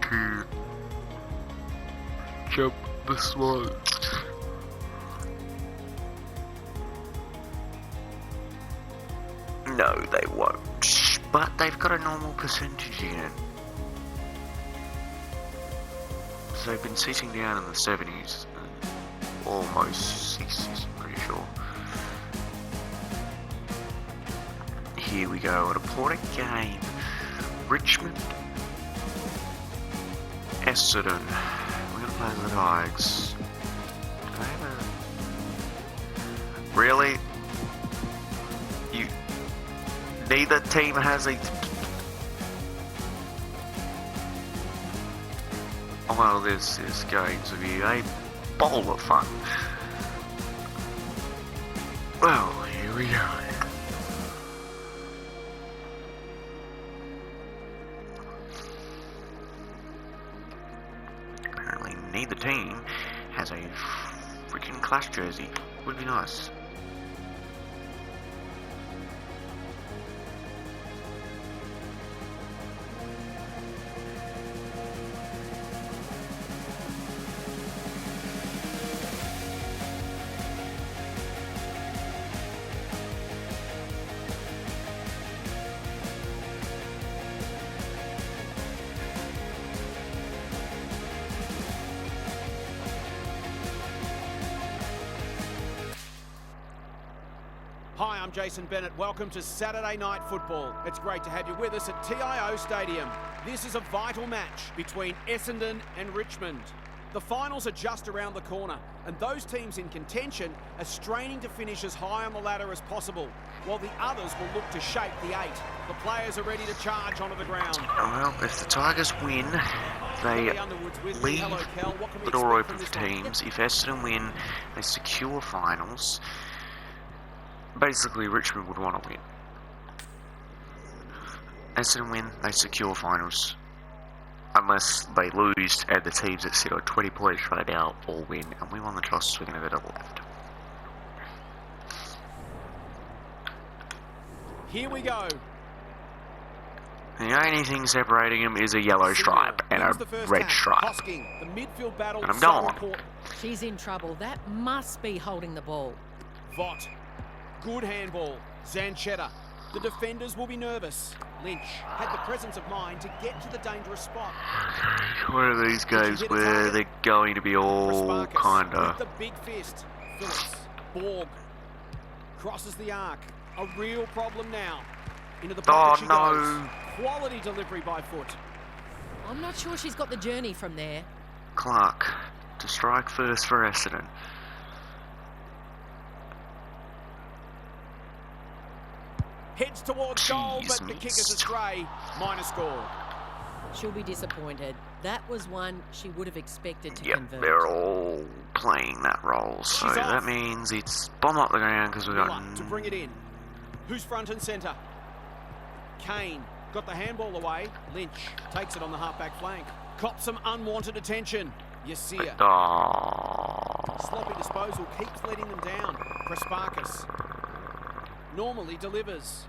Speaker 2: to jump the slopes? No, they won't. But they've got a normal percentage in it. So they've been sitting down in the 70s, almost 60s, I'm pretty sure. Here we go, an important game. Richmond, Essendon. We're going to play the Tigers. Do they have a... Really? Neither team has a... Oh, well, this is going to be a bowl of fun. Well, here we go. Apparently, neither team has a freaking Clash jersey. Would be nice.
Speaker 1: Hi, I'm Jason Bennett. Welcome to Saturday Night Football. It's great to have you with us at TIO Stadium. This is a vital match between Essendon and Richmond. The finals are just around the corner, and those teams in contention are straining to finish as high on the ladder as possible, while the others will look to shape the 8. The players are ready to charge onto the ground.
Speaker 2: Well, if the Tigers win, they leave the door open for teams. If Essendon win, they secure finals. Basically, Richmond would want to win. Essendon win, they secure finals. Unless they lose and the teams that sit on 20 points right now all win. And we won the toss, so we're going to go double left.
Speaker 1: Here we go.
Speaker 2: The only thing separating them is a yellow stripe and a red stripe.
Speaker 1: The midfield battle.
Speaker 2: And I'm gone.
Speaker 3: She's in trouble. That must be holding the ball.
Speaker 1: Vaught. Good handball. Zanchetta. The defenders will be nervous. Lynch had the presence of mind to get to the dangerous spot.
Speaker 2: One of these games where they're going to be all kinda...
Speaker 1: With the big fist. Phillips. Borg. Crosses the arc. A real problem now. Into the pocket she goes. Quality delivery by foot.
Speaker 3: I'm not sure she's got the journey from there.
Speaker 2: Clark to strike first for Essendon.
Speaker 1: Heads towards goal, but the kick is astray. Minor score.
Speaker 3: She'll be disappointed. That was one she would have expected to
Speaker 2: Yep,
Speaker 3: convert.
Speaker 2: they're all playing that role, so that means it's bomb up the ground because we've got...
Speaker 1: to bring it in. Who's front and centre? Kane got the handball away. Lynch takes it on the half-back flank. Cops some unwanted attention. Yassir. Sloppy disposal keeps letting them down. Prasparkas. Normally delivers.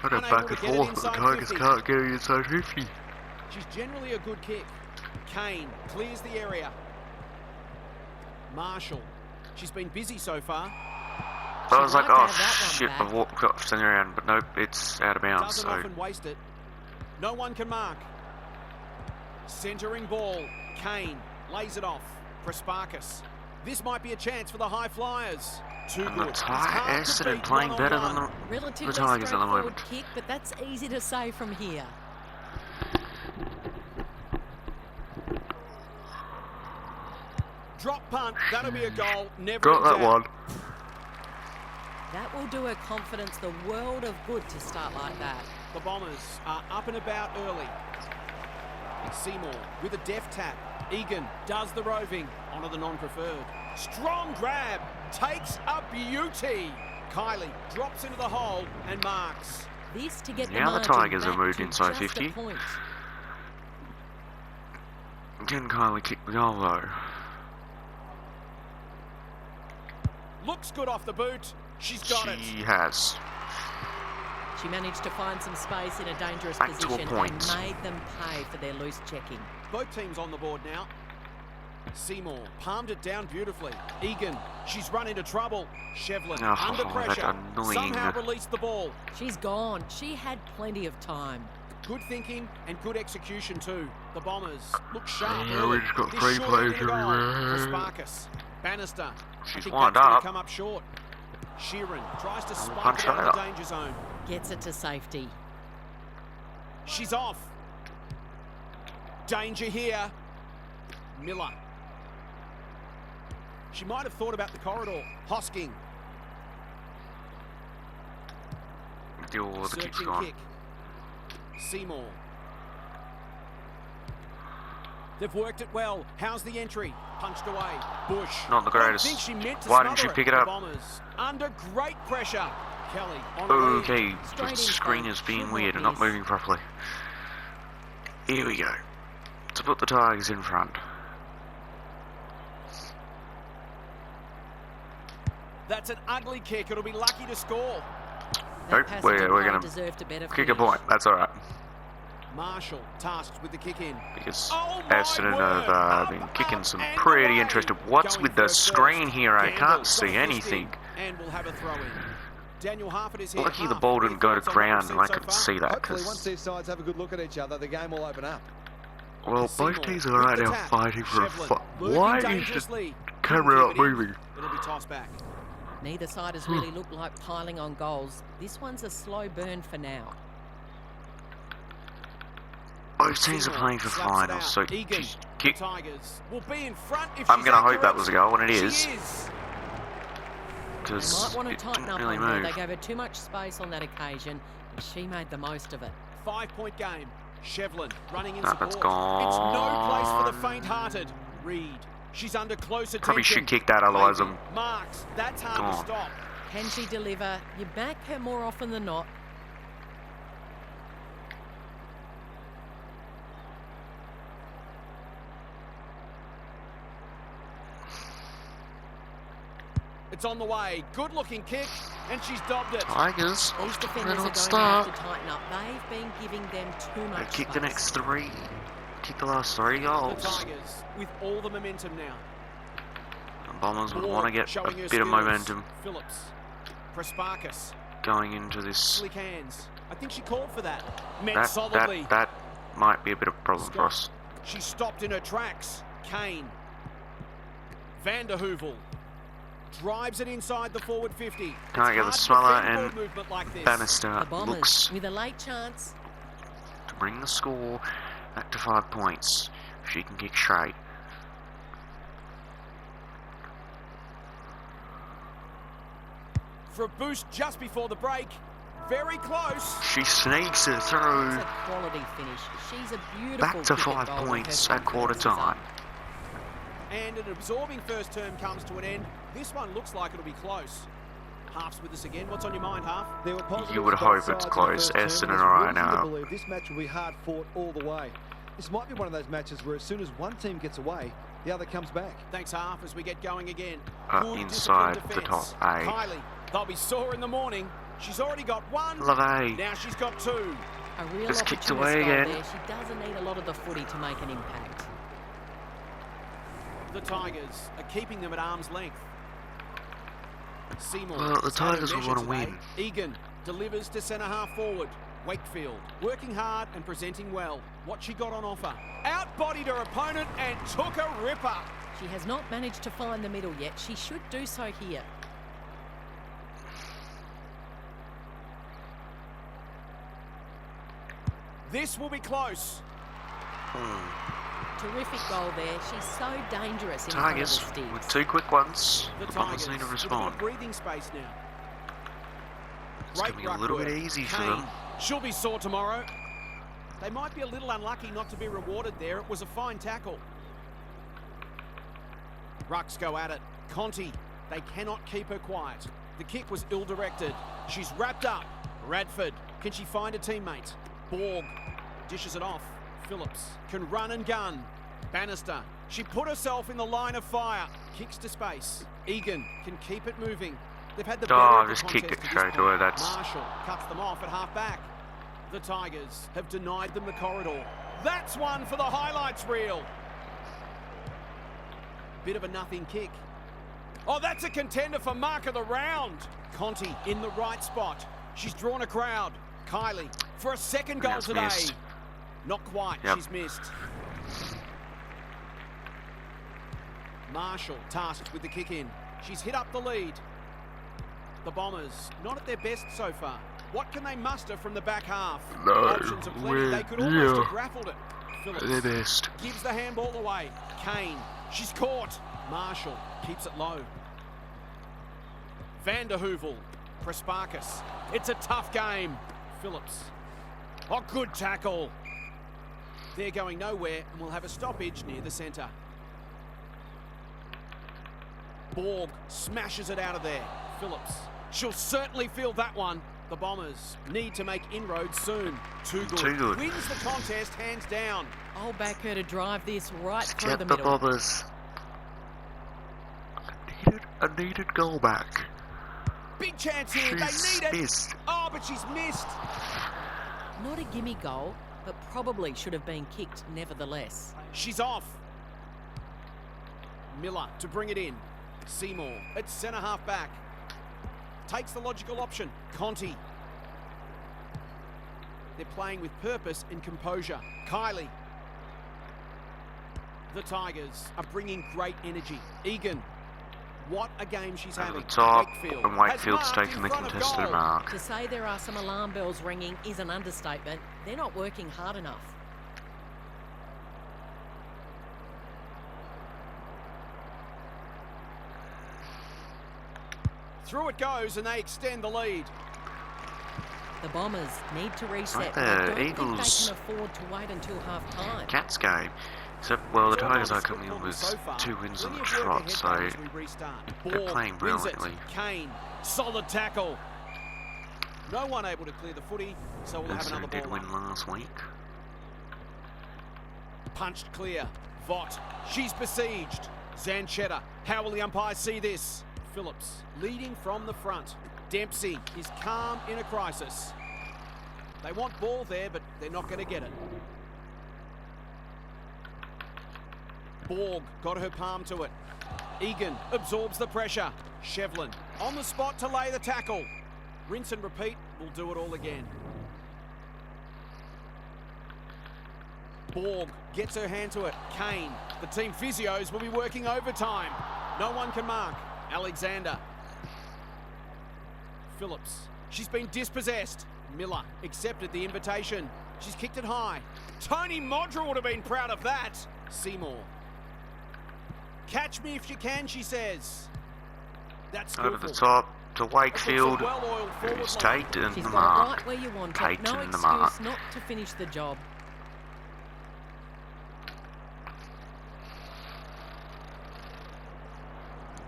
Speaker 2: Got it back and forth, but the Tigers can't get it inside 50.
Speaker 1: She's generally a good kick. Kane clears the area. Marshall. She's been busy so far.
Speaker 2: I was like, oh shit, I've walked up, turned around, but nope, it's out of bounds.
Speaker 1: Doesn't often waste it. No one can mark. Centering ball. Kane lays it off. Prasparkas. This might be a chance for the high flyers. Too good.
Speaker 2: Essendon playing better than the Tigers at the moment.
Speaker 3: Kick, but that's easy to say from here.
Speaker 1: Drop punt. That'll be a goal. Never
Speaker 2: got that one.
Speaker 3: That will do her confidence the world of good to start like that.
Speaker 1: The Bombers are up and about early. Seymour with a deft tap. Egan does the roving onto the non-preferred. Strong grab. Takes a beauty. Kylie drops into the hole and marks.
Speaker 3: This to get
Speaker 2: now the Tigers have moved inside 50. Can Kylie kick the goal though?
Speaker 1: Looks good off the boot. She's got it.
Speaker 2: She has.
Speaker 3: She managed to find some space in a dangerous
Speaker 2: Back to a
Speaker 3: position
Speaker 2: point.
Speaker 3: and made them pay for their loose checking.
Speaker 1: Both teams on the board now. Seymour palmed it down beautifully. Egan, she's run into trouble. Shevlin
Speaker 2: Oh,
Speaker 1: under pressure.
Speaker 2: that's annoying.
Speaker 1: Somehow released the ball.
Speaker 3: She's gone. She had plenty of time.
Speaker 1: Good thinking and good execution too. The Bombers look sharp.
Speaker 2: Yeah,
Speaker 1: early.
Speaker 2: we just got
Speaker 1: This
Speaker 2: 3
Speaker 1: should
Speaker 2: players
Speaker 1: end in a goal
Speaker 2: everywhere.
Speaker 1: for Sparkus. Bannister.
Speaker 2: She's
Speaker 1: I think
Speaker 2: lined
Speaker 1: that's gonna
Speaker 2: up.
Speaker 1: come up short. Sheeran tries to spike
Speaker 2: punch
Speaker 1: it out
Speaker 2: that
Speaker 1: of the
Speaker 2: up.
Speaker 1: danger zone.
Speaker 3: Gets it to safety.
Speaker 1: She's off. Danger here. Miller. She might have thought about the corridor. Hosking.
Speaker 2: Oh, the kick's
Speaker 1: Searching
Speaker 2: gone.
Speaker 1: kick. Seymour. They've worked it well. How's the entry? Punched away. Bush.
Speaker 2: Not the greatest.
Speaker 1: I think she meant to
Speaker 2: Why didn't she
Speaker 1: smother
Speaker 2: pick it
Speaker 1: The
Speaker 2: up?
Speaker 1: Bombers under great pressure. Kelly on a lead.
Speaker 2: Okay,
Speaker 3: Straight
Speaker 2: the
Speaker 3: in
Speaker 2: screen
Speaker 3: front.
Speaker 2: is being
Speaker 3: Should
Speaker 2: weird
Speaker 3: not
Speaker 2: and not
Speaker 3: miss.
Speaker 2: moving properly. Here we go. To put the Tigers in front.
Speaker 1: That's an ugly kick. It'll be lucky to score.
Speaker 3: That
Speaker 2: Nope,
Speaker 3: passage
Speaker 2: we're
Speaker 3: of play
Speaker 2: gonna
Speaker 3: deserved a better
Speaker 2: Kick a
Speaker 3: finish.
Speaker 2: point. That's alright.
Speaker 1: Marshall tasked with the kick in.
Speaker 2: Because
Speaker 1: Oh my
Speaker 2: Essendon
Speaker 1: word.
Speaker 2: have been
Speaker 1: Up,
Speaker 2: kicking
Speaker 1: up,
Speaker 2: some
Speaker 1: and
Speaker 2: pretty
Speaker 1: away.
Speaker 2: interesting. What's
Speaker 1: Going
Speaker 2: with the
Speaker 1: first
Speaker 2: screen
Speaker 1: first.
Speaker 2: here? I
Speaker 1: Gamble
Speaker 2: can't
Speaker 1: got
Speaker 2: see
Speaker 1: a fist
Speaker 2: anything.
Speaker 1: in And we'll have a throw in. Daniel Harford is here.
Speaker 2: Lucky the
Speaker 1: Half,
Speaker 2: ball
Speaker 1: any
Speaker 2: didn't go to
Speaker 1: thoughts on what we've
Speaker 2: ground
Speaker 1: seen
Speaker 2: and I
Speaker 1: so
Speaker 2: couldn't
Speaker 1: far?
Speaker 2: see that.
Speaker 4: Hopefully, once
Speaker 2: Because,
Speaker 4: these sides have a good look at each other, the game will open up.
Speaker 2: well,
Speaker 1: Seymour
Speaker 2: both teams are
Speaker 1: with
Speaker 2: right
Speaker 1: the
Speaker 2: now
Speaker 1: tap.
Speaker 2: fighing for a
Speaker 1: Shevlin
Speaker 2: fight.
Speaker 1: lurking
Speaker 2: Why is the
Speaker 1: dangerously.
Speaker 2: camera
Speaker 1: Couldn't
Speaker 2: not
Speaker 1: keep it in.
Speaker 2: moving?
Speaker 1: It'll be tossed back.
Speaker 3: Neither side has really looked like piling on goals. This one's a slow burn for now.
Speaker 2: Both teams are
Speaker 1: Seymour
Speaker 2: playing for
Speaker 1: slaps it
Speaker 2: finals,
Speaker 1: out.
Speaker 2: so
Speaker 1: Egan,
Speaker 2: she's
Speaker 1: the
Speaker 2: kick.
Speaker 1: Tigers will be in front if
Speaker 2: I'm
Speaker 1: she's
Speaker 2: gonna hope
Speaker 1: accurate.
Speaker 2: that was a goal, and it
Speaker 1: She
Speaker 2: is.
Speaker 1: is.
Speaker 3: They
Speaker 2: Because
Speaker 3: might want to
Speaker 2: it
Speaker 3: tighten
Speaker 2: didn't
Speaker 3: up
Speaker 2: really
Speaker 3: on her.
Speaker 2: move.
Speaker 3: They gave her too much space on that occasion, and she made the most of it.
Speaker 1: 5-point game. Shevlin running in
Speaker 2: Nah,
Speaker 1: support.
Speaker 2: that's gone.
Speaker 1: It's no place for the faint-hearted. Reed. She's under close attention.
Speaker 2: Probably should kick that, otherwise
Speaker 1: Levy.
Speaker 2: I'm
Speaker 1: Marks. That's hard
Speaker 2: gone.
Speaker 1: to stop.
Speaker 3: Can she deliver? You back her more often than not.
Speaker 1: It's on the way. Good-looking kick, and she's dobbed it.
Speaker 2: Tigers.
Speaker 3: These defenders are
Speaker 2: Red
Speaker 3: going
Speaker 2: on
Speaker 3: to
Speaker 2: start.
Speaker 3: have to tighten up. They've been giving them too
Speaker 2: They
Speaker 3: much
Speaker 2: kick the
Speaker 3: space.
Speaker 2: next 3. Kick the last 3
Speaker 1: The
Speaker 2: goals.
Speaker 1: Tigers with all the momentum now.
Speaker 2: The Bombers would
Speaker 1: Ward
Speaker 2: want to get
Speaker 1: showing
Speaker 2: a
Speaker 1: her
Speaker 2: bit of
Speaker 1: skills.
Speaker 2: momentum
Speaker 1: Phillips. Prasparkas.
Speaker 2: going into this.
Speaker 1: Slick hands. I think she called for that. Met
Speaker 2: That,
Speaker 1: solidly.
Speaker 2: that might be a bit of a problem for us.
Speaker 1: She stopped in her tracks. Kane. Vanderhoovel. Drives it inside the forward 50. It's
Speaker 2: Can't get the
Speaker 1: hard to
Speaker 2: smaller
Speaker 1: defend
Speaker 2: and
Speaker 1: ball movement like this.
Speaker 2: Bannister
Speaker 3: The Bombers
Speaker 2: looks
Speaker 3: with a late chance.
Speaker 2: to bring the score back to 5 points. She can kick straight.
Speaker 1: For a boost just before the break. Very close.
Speaker 2: She sneaks it
Speaker 3: It's
Speaker 2: through.
Speaker 3: a quality finish. She's a beautiful
Speaker 2: Back to
Speaker 3: kick
Speaker 2: 5
Speaker 3: at goal when
Speaker 2: points
Speaker 3: her
Speaker 2: at quarter
Speaker 3: confidence is up.
Speaker 2: time.
Speaker 1: And an absorbing first term comes to an end. This one looks like it'll be close. Half's with us again. What's on your mind, Half?
Speaker 4: There were positives
Speaker 2: You would
Speaker 4: on both
Speaker 2: hope it's
Speaker 4: sides in the
Speaker 2: close.
Speaker 4: first term,
Speaker 2: Essendon
Speaker 4: and
Speaker 2: are right
Speaker 4: there's reason to
Speaker 2: now.
Speaker 4: believe this match will be hard fought all the way. This might be one of those matches where as soon as one team gets away, the other comes back.
Speaker 1: Thanks, Half, as we get going again. Good
Speaker 2: Inside
Speaker 1: disciplined
Speaker 2: the
Speaker 1: defence.
Speaker 2: top 8.
Speaker 1: Kylie, they'll be sore in the morning. She's already got one.
Speaker 2: Levy.
Speaker 1: Now she's got 2.
Speaker 3: A real
Speaker 2: Just kicked
Speaker 3: opportunist
Speaker 2: away
Speaker 3: goal
Speaker 2: again.
Speaker 3: there. She doesn't need a lot of the footy to make an impact.
Speaker 1: The Tigers are keeping them at arm's length. Seymour.
Speaker 2: Well, the
Speaker 1: has had her
Speaker 2: Tigers will
Speaker 1: measure
Speaker 2: wanna
Speaker 1: today.
Speaker 2: win.
Speaker 1: Egan delivers to centre half forward. Wakefield working hard and presenting well. What she got on offer. Outbodied her opponent and took a ripper.
Speaker 3: She has not managed to find the middle yet. She should do so here.
Speaker 1: This will be close.
Speaker 3: Terrific goal there. She's so dangerous in
Speaker 2: Tigers
Speaker 3: front of the
Speaker 2: with
Speaker 3: sticks.
Speaker 2: 2 quick ones.
Speaker 1: The
Speaker 2: The Bombers
Speaker 1: Tigers
Speaker 2: need to
Speaker 1: with a bit
Speaker 2: respond.
Speaker 1: of breathing space now.
Speaker 2: It's going to be a little bit easy for them.
Speaker 1: Kane. She'll be sore tomorrow. They might be a little unlucky not to be rewarded there. It was a fine tackle. Rucks go at it. Conti, they cannot keep her quiet. The kick was ill-directed. She's wrapped up. Radford, can she find a teammate? Borg dishes it off. Phillips can run and gun. Bannister She put herself in the line of fire. Kicks to space. Egan can keep it moving. They've had the better of the
Speaker 2: just
Speaker 1: contest
Speaker 2: kicked it
Speaker 1: to this
Speaker 2: straight
Speaker 1: point.
Speaker 2: away. That's
Speaker 1: Marshall cuts them off at half back. The Tigers have denied them the corridor. That's one for the highlights reel. Bit of a nothing kick. Oh, that's a contender for mark of the round. Conti in the right spot. She's drawn a crowd. Kylie for a second goal
Speaker 2: That's
Speaker 1: today.
Speaker 2: missed.
Speaker 1: Not quite.
Speaker 2: Yep.
Speaker 1: She's missed. Marshall tasked with the kick in. She's hit up the lead. The Bombers not at their best so far. What can they muster from the back half?
Speaker 2: No,
Speaker 1: Options are plenty. They could almost have grappled it.
Speaker 2: their
Speaker 1: Phillips
Speaker 2: best.
Speaker 1: gives the handball away. Kane, she's caught. Marshall keeps it low. Vanderhoovel, Presparkis. It's a tough game. Phillips. Oh, good tackle. They're going nowhere and we'll have a stoppage near the centre. Borg smashes it out of there. Phillips. She'll certainly feel that one. The Bombers need to make inroads soon. Too good.
Speaker 2: Too good.
Speaker 1: Wins the contest hands down.
Speaker 3: I'll back her to drive this right through
Speaker 2: Get
Speaker 3: the
Speaker 2: the
Speaker 3: middle.
Speaker 2: Bobbers. A needed goal back.
Speaker 1: Big chance here.
Speaker 2: She's
Speaker 1: They need it.
Speaker 2: missed.
Speaker 1: Oh, but she's missed.
Speaker 3: Not a gimme goal, but probably should have been kicked nevertheless.
Speaker 1: She's off. Miller to bring it in. Seymour at centre half back. Takes the logical option. Conti. They're playing with purpose and composure. Kylie. The Tigers are bringing great energy. Egan. What a game she's
Speaker 2: Over
Speaker 1: having.
Speaker 2: the top,
Speaker 1: Wakefield
Speaker 2: and Wakefield's
Speaker 1: has marked
Speaker 2: taken
Speaker 1: in
Speaker 2: the
Speaker 1: front of
Speaker 2: contested
Speaker 1: goal.
Speaker 2: mark.
Speaker 3: To say there are some alarm bells ringing is an understatement. They're not working hard enough.
Speaker 1: Through it goes and they extend the lead.
Speaker 3: The Bombers need to reset.
Speaker 2: Right
Speaker 3: I
Speaker 2: there,
Speaker 3: don't think
Speaker 2: Eagles.
Speaker 3: they can afford to wait until half-time.
Speaker 2: Cats game. Except, well, the
Speaker 1: It's all
Speaker 2: Tigers
Speaker 1: on
Speaker 2: are coming in
Speaker 1: script
Speaker 2: with
Speaker 1: so far.
Speaker 2: 2 wins on
Speaker 1: Plenty
Speaker 2: the
Speaker 1: of work
Speaker 2: trot,
Speaker 1: ahead,
Speaker 2: so
Speaker 1: though, as we restart.
Speaker 2: they're
Speaker 1: Borg
Speaker 2: playing
Speaker 1: wins it.
Speaker 2: brilliantly.
Speaker 1: Kane, solid tackle. No one able to clear the footy, so we'll have
Speaker 2: Also
Speaker 1: another
Speaker 2: did
Speaker 1: ball
Speaker 2: win
Speaker 1: up.
Speaker 2: last week.
Speaker 1: Punched clear. Vaught, she's besieged. Zanchetta, how will the umpires see this? Phillips, leading from the front. Dempsey is calm in a crisis. They want ball there, but they're not going to get it. Borg got her palm to it. Egan absorbs the pressure. Shevlin on the spot to lay the tackle. Rinse and repeat, we'll do it all again. Borg gets her hand to it. Kane, the team physios will be working overtime. No one can mark. Alexander. Phillips, she's been dispossessed. Miller accepted the invitation. She's kicked it high. Tony Modra would have been proud of that. Seymour. Catch me if you can, she says. That's
Speaker 2: Over
Speaker 1: skillful.
Speaker 2: the top to Wakefield.
Speaker 1: Well-oiled forward
Speaker 2: Who's
Speaker 1: line.
Speaker 2: taken
Speaker 3: She's
Speaker 2: the
Speaker 3: got it
Speaker 2: mark.
Speaker 3: right where you want it.
Speaker 2: Taken
Speaker 3: No
Speaker 2: the
Speaker 3: excuse
Speaker 2: mark.
Speaker 3: not to finish the job.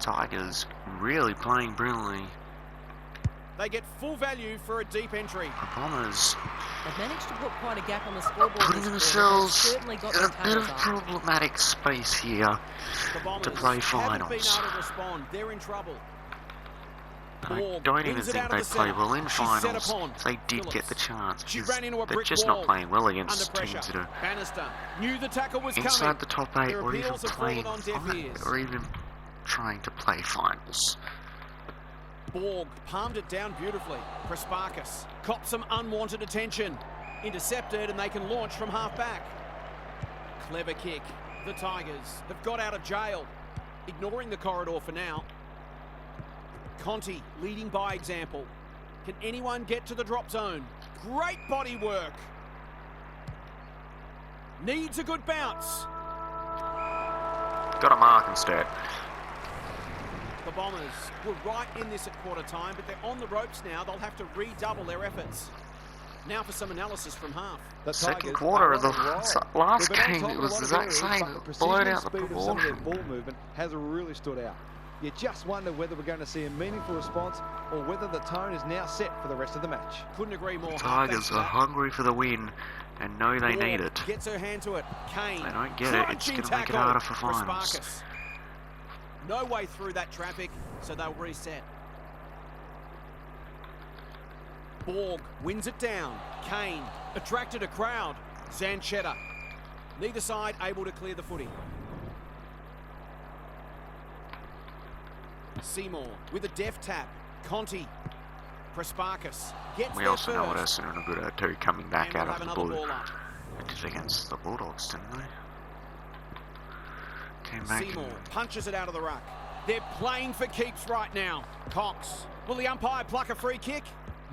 Speaker 2: Tigers really playing brilliantly.
Speaker 1: They get full value for a deep entry.
Speaker 2: The Bombers
Speaker 3: They've managed to put quite a gap on the scoreboard
Speaker 2: putting
Speaker 3: this quarter.
Speaker 2: themselves
Speaker 3: Certainly got
Speaker 2: in
Speaker 3: their
Speaker 2: a bit of
Speaker 3: tails up.
Speaker 2: problematic space here.
Speaker 1: The Bombers
Speaker 2: To play
Speaker 1: haven't been
Speaker 2: finals.
Speaker 1: able to respond. They're in trouble.
Speaker 2: I
Speaker 1: Borg
Speaker 2: don't even
Speaker 1: wins it
Speaker 2: think
Speaker 1: out
Speaker 2: they
Speaker 1: of the
Speaker 2: play
Speaker 1: centre.
Speaker 2: well in
Speaker 1: She's set
Speaker 2: finals.
Speaker 1: upon.
Speaker 2: They did get
Speaker 1: Phillips.
Speaker 2: the chance.
Speaker 1: She
Speaker 2: because
Speaker 1: ran into a
Speaker 2: they're
Speaker 1: brick
Speaker 2: just
Speaker 1: wall.
Speaker 2: not playing well
Speaker 1: Under
Speaker 2: against
Speaker 1: pressure.
Speaker 2: teams that are
Speaker 1: Bannister knew the tackle was
Speaker 2: inside
Speaker 1: coming.
Speaker 2: the top 8
Speaker 1: Their
Speaker 2: or even
Speaker 1: appeals have fallen
Speaker 2: playing
Speaker 1: on deaf ears.
Speaker 2: or even trying to play finals.
Speaker 1: Borg palmed it down beautifully. Presparkis copped some unwanted attention. Intercepted and they can launch from half back. Clever kick. The Tigers have got out of jail. Ignoring the corridor for now. Conti leading by example. Can anyone get to the drop zone? Great body work. Needs a good bounce.
Speaker 2: Got a mark instead.
Speaker 1: The Bombers were right in this at quarter time, but they're on the ropes now. They'll have to redouble their efforts. Now for some analysis from half.
Speaker 4: The
Speaker 2: Second
Speaker 4: Tigers
Speaker 2: quarter
Speaker 4: are
Speaker 2: of the
Speaker 4: on a roll.
Speaker 2: last
Speaker 4: They've been on
Speaker 2: game,
Speaker 4: top
Speaker 2: it
Speaker 4: of a
Speaker 2: was
Speaker 4: lot
Speaker 2: the
Speaker 4: of
Speaker 2: exact
Speaker 4: areas,
Speaker 2: same.
Speaker 4: but the
Speaker 2: It
Speaker 4: precision
Speaker 2: blurred
Speaker 4: and
Speaker 2: out the
Speaker 4: speed of some of their
Speaker 2: proportion.
Speaker 4: ball movement has really stood out. You just wonder whether we're going to see a meaningful response or whether the tone is now set for the rest of the match.
Speaker 1: Couldn't agree more.
Speaker 2: The
Speaker 1: Half,
Speaker 2: Tigers
Speaker 1: thanks for
Speaker 2: are
Speaker 1: that.
Speaker 2: hungry for the win. And know they need it.
Speaker 1: Gets her hand to it. Kane.
Speaker 2: If they don't get it, it's going to make it
Speaker 1: tackle.
Speaker 2: harder for finals.
Speaker 1: Sparkus. No way through that traffic, so they'll reset. Borg wins it down. Kane attracted a crowd. Zanchetta. Neither side able to clear the footy. Seymour with a deft tap. Conti. Presparkus gets
Speaker 2: We
Speaker 1: there
Speaker 2: also know what
Speaker 1: first.
Speaker 2: Essendon are good at too, coming back
Speaker 1: And
Speaker 2: out
Speaker 1: we'll
Speaker 2: of
Speaker 1: have
Speaker 2: the
Speaker 1: another
Speaker 2: blue.
Speaker 1: ball up.
Speaker 2: They did against the Bulldogs, didn't they? Came back
Speaker 1: Seymour
Speaker 2: and
Speaker 1: punches it out of the ruck. They're playing for keeps right now. Cox. Will the umpire pluck a free kick?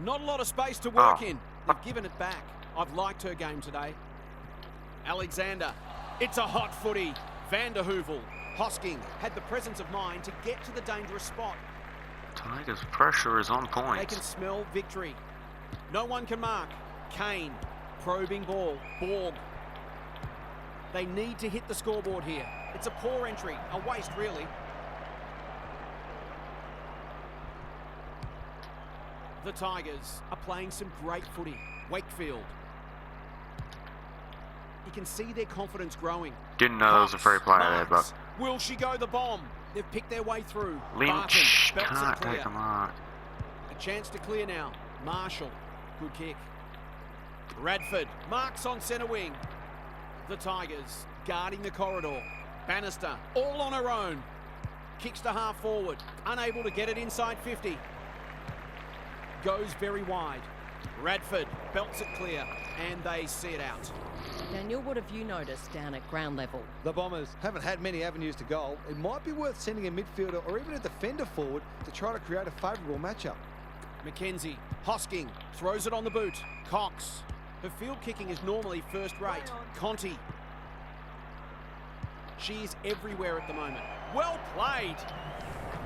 Speaker 1: Not a lot of space to work in. They've given it back. I've liked her game today. Alexander. It's a hot footy. Van der Heuvel. Hosking had the presence of mind to get to the dangerous spot.
Speaker 2: Tigers' pressure is on
Speaker 1: They
Speaker 2: point.
Speaker 1: can smell victory. No one can mark. Kane. Probing ball. Borg. They need to hit the scoreboard here. It's a poor entry. A waste, really. The Tigers are playing some great footy. Wakefield. You can see their confidence growing.
Speaker 2: Didn't know there was a free play there, but
Speaker 1: Marks. Will she go the bomb? They've picked their way through.
Speaker 2: Lynch
Speaker 1: Barton belts
Speaker 2: can't
Speaker 1: it clear.
Speaker 2: take a mark.
Speaker 1: A chance to clear now. Marshall. Good kick. Radford. Marks on centre wing. The Tigers guarding the corridor. Bannister. All on her own. Kicks to half forward. Unable to get it inside 50. Goes very wide. Radford belts it clear. And they see it out.
Speaker 3: Daniel, what have you noticed down at ground level?
Speaker 4: The Bombers haven't had many avenues to goal. It might be worth sending a midfielder or even a defender forward to try to create a favourable matchup.
Speaker 1: McKenzie. Hosking. Throws it on the boot. Cox. Her field kicking is normally first rate. Conti. She's everywhere at the moment. Well played.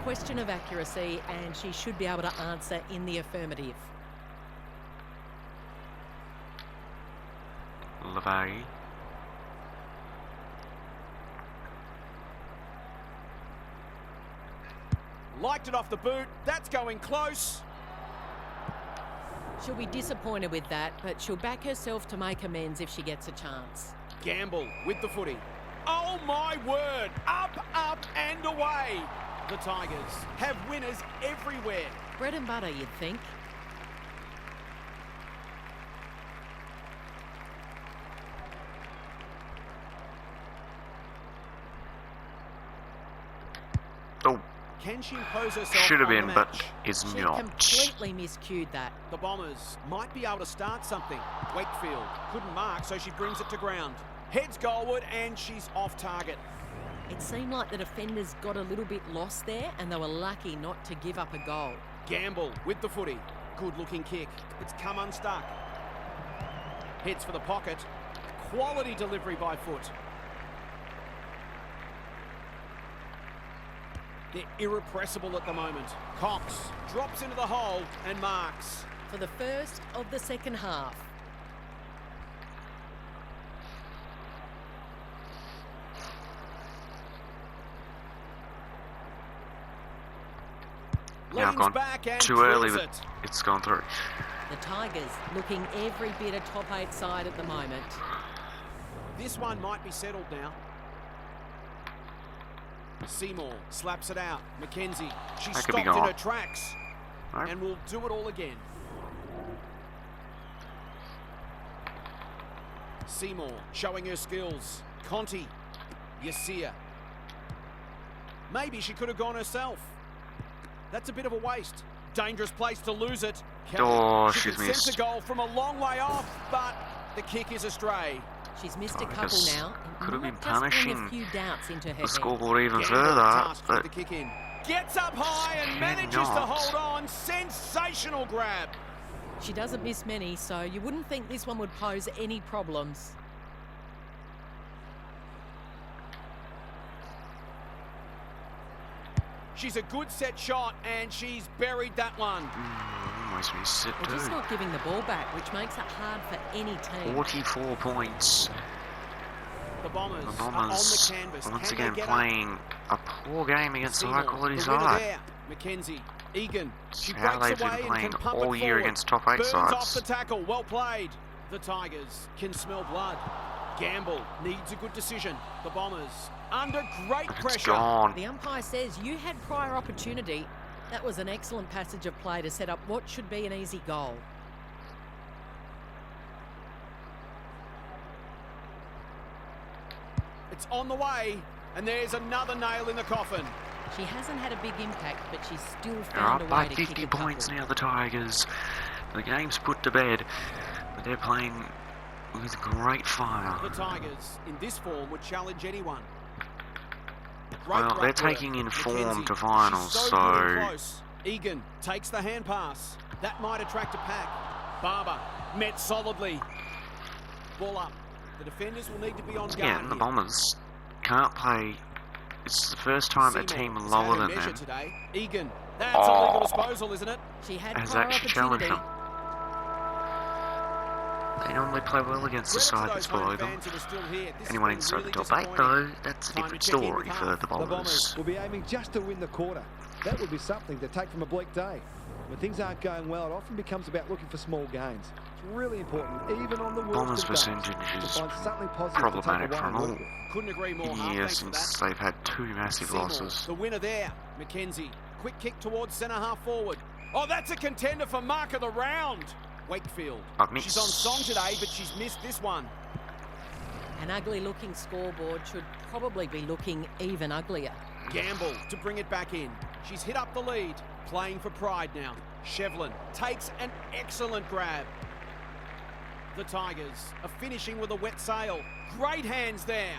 Speaker 3: Question of accuracy, and she should be able to answer in the affirmative.
Speaker 2: LeVay.
Speaker 1: Liked it off the boot. That's going close.
Speaker 3: She'll be disappointed with that, but she'll back herself to make amends if she gets a chance.
Speaker 1: Gamble with the footy. Oh my word. Up, up and away. The Tigers have winners everywhere.
Speaker 3: Bread and butter, you'd think.
Speaker 2: Oh,
Speaker 1: Can she impose herself
Speaker 2: should have
Speaker 1: on the
Speaker 2: been, but
Speaker 1: match?
Speaker 2: is
Speaker 3: She
Speaker 2: not.
Speaker 3: completely miscued that.
Speaker 1: The Bombers might be able to start something. Wakefield couldn't mark, so she brings it to ground. Heads goalward and she's off target.
Speaker 3: It seemed like the defenders got a little bit lost there, and they were lucky not to give up a goal.
Speaker 1: Gamble with the footy. Good looking kick. It's come unstuck. Heads for the pocket. Quality delivery by foot. They're irrepressible at the moment. Cox drops into the hole and marks.
Speaker 3: For the first of the second half.
Speaker 2: Now
Speaker 1: Leans
Speaker 2: gone
Speaker 1: back and
Speaker 2: too early,
Speaker 1: drills
Speaker 2: but
Speaker 1: it.
Speaker 2: it's gone through.
Speaker 3: The Tigers looking every bit a top 8 side at the moment.
Speaker 1: This one might be settled now. Seymour slaps it out. McKenzie. She
Speaker 2: That
Speaker 1: stopped
Speaker 2: could be
Speaker 1: in
Speaker 2: gone.
Speaker 1: her tracks
Speaker 2: Right.
Speaker 1: and will do it all again. Seymour showing her skills. Conti. Yasia. Maybe she could have gone herself. That's a bit of a waste. Dangerous place to lose it.
Speaker 2: Oh,
Speaker 1: she
Speaker 2: she's
Speaker 1: could sense
Speaker 2: missed.
Speaker 1: a goal from a long way off, but the kick is astray.
Speaker 3: She's missed a couple
Speaker 2: Tigers
Speaker 3: now.
Speaker 2: could have
Speaker 3: Might
Speaker 2: been
Speaker 3: just bring
Speaker 2: punishing
Speaker 3: a few doubts into her
Speaker 2: The
Speaker 3: head.
Speaker 2: scoreboard even
Speaker 1: Gamble
Speaker 2: further,
Speaker 1: tasked with
Speaker 2: but
Speaker 1: the kick in. Gets up high and
Speaker 2: She
Speaker 1: manages to
Speaker 2: cannot.
Speaker 1: hold on. Sensational grab.
Speaker 3: She doesn't miss many, so you wouldn't think this one would pose any problems.
Speaker 1: She's a good set shot and she's buried that one.
Speaker 2: almost missed it
Speaker 3: They're just
Speaker 2: too.
Speaker 3: not giving the ball back, which makes it hard for any team.
Speaker 2: 44 points.
Speaker 1: The Bombers,
Speaker 2: The
Speaker 1: are on
Speaker 2: Bombers
Speaker 1: the canvas.
Speaker 2: once
Speaker 1: Can
Speaker 2: again
Speaker 1: they get
Speaker 2: playing a poor game
Speaker 1: up?
Speaker 2: against a
Speaker 1: Seymour,
Speaker 2: high quality
Speaker 1: the winner
Speaker 2: side.
Speaker 1: there. McKenzie, Egan. She
Speaker 2: How
Speaker 1: breaks
Speaker 2: they've been
Speaker 1: away and
Speaker 2: playing
Speaker 1: can pump
Speaker 2: all
Speaker 1: it
Speaker 2: year
Speaker 1: forward.
Speaker 2: against top 8
Speaker 1: Burns off
Speaker 2: sides.
Speaker 1: the tackle. Well played. The Tigers can smell blood. Gamble needs a good decision. The Bombers under great
Speaker 2: It's
Speaker 1: pressure.
Speaker 2: gone.
Speaker 3: The umpire says you had prior opportunity. That was an excellent passage of play to set up what should be an easy goal.
Speaker 1: It's on the way, and there's another nail in the coffin.
Speaker 3: She hasn't had a big impact, but she's still
Speaker 2: They're
Speaker 3: found a
Speaker 2: up
Speaker 3: way
Speaker 2: by
Speaker 3: to
Speaker 2: 50
Speaker 3: kick a couple.
Speaker 2: points now, the Tigers. The game's put to bed, but they're playing with great fire.
Speaker 1: The Tigers, in this form, would challenge anyone. Great
Speaker 2: Well,
Speaker 1: ruck
Speaker 2: they're
Speaker 1: work.
Speaker 2: taking in form
Speaker 1: Mackenzie,
Speaker 2: to finals,
Speaker 1: she's so good and
Speaker 2: so-
Speaker 1: close. Egan takes the hand pass. That might attract a pack. Barber met solidly. Ball up. The defenders will need to be on guard
Speaker 2: Yeah, and the
Speaker 1: here.
Speaker 2: Bombers can't play. It's the first time a
Speaker 1: Seymour
Speaker 2: team
Speaker 1: has
Speaker 2: lower
Speaker 1: had a
Speaker 2: than
Speaker 1: measure
Speaker 2: them
Speaker 1: today. Egan, that's a
Speaker 2: Oh.
Speaker 1: legal disposal, isn't it?
Speaker 3: She had
Speaker 2: has
Speaker 3: prior
Speaker 2: actually challenged
Speaker 3: opportunity.
Speaker 2: them. They normally play well against the
Speaker 1: Credit to
Speaker 2: side
Speaker 1: those
Speaker 2: that's
Speaker 1: home
Speaker 2: below them.
Speaker 1: fans who are still here. This has
Speaker 2: Anyone
Speaker 1: been
Speaker 2: inside
Speaker 1: really
Speaker 2: the top 8,
Speaker 1: disappointing.
Speaker 2: though, that's a
Speaker 1: Time
Speaker 2: different
Speaker 1: to check in
Speaker 2: story
Speaker 1: with
Speaker 2: for
Speaker 1: half.
Speaker 2: the
Speaker 4: The Bombers
Speaker 2: Bombers.
Speaker 4: will be aiming just to win the quarter. That would be something to take from a bleak day. When things aren't going well, it often becomes about looking for small gains. It's really important, even on the worst
Speaker 2: Bombers'
Speaker 4: of days,
Speaker 2: percentage
Speaker 4: to
Speaker 2: is
Speaker 4: find something positive
Speaker 2: problematic
Speaker 4: to take
Speaker 2: for
Speaker 4: away
Speaker 2: them
Speaker 4: and
Speaker 2: all.
Speaker 4: work with.
Speaker 1: Couldn't agree more.
Speaker 2: In
Speaker 1: Half,
Speaker 2: years
Speaker 1: thanks for
Speaker 2: since
Speaker 1: that.
Speaker 2: they've had 2 massive
Speaker 1: Seymour,
Speaker 2: losses.
Speaker 1: the winner there. Mackenzie, quick kick towards centre half forward. Oh, that's a contender for mark of the round. Wakefield.
Speaker 2: But mix-
Speaker 1: She's on song today, but she's missed this one.
Speaker 3: An ugly-looking scoreboard should probably be looking even uglier.
Speaker 1: Gamble to bring it back in. She's hit up the lead. Playing for pride now. Shevlin takes an excellent grab. The Tigers are finishing with a wet sail. Great hands there.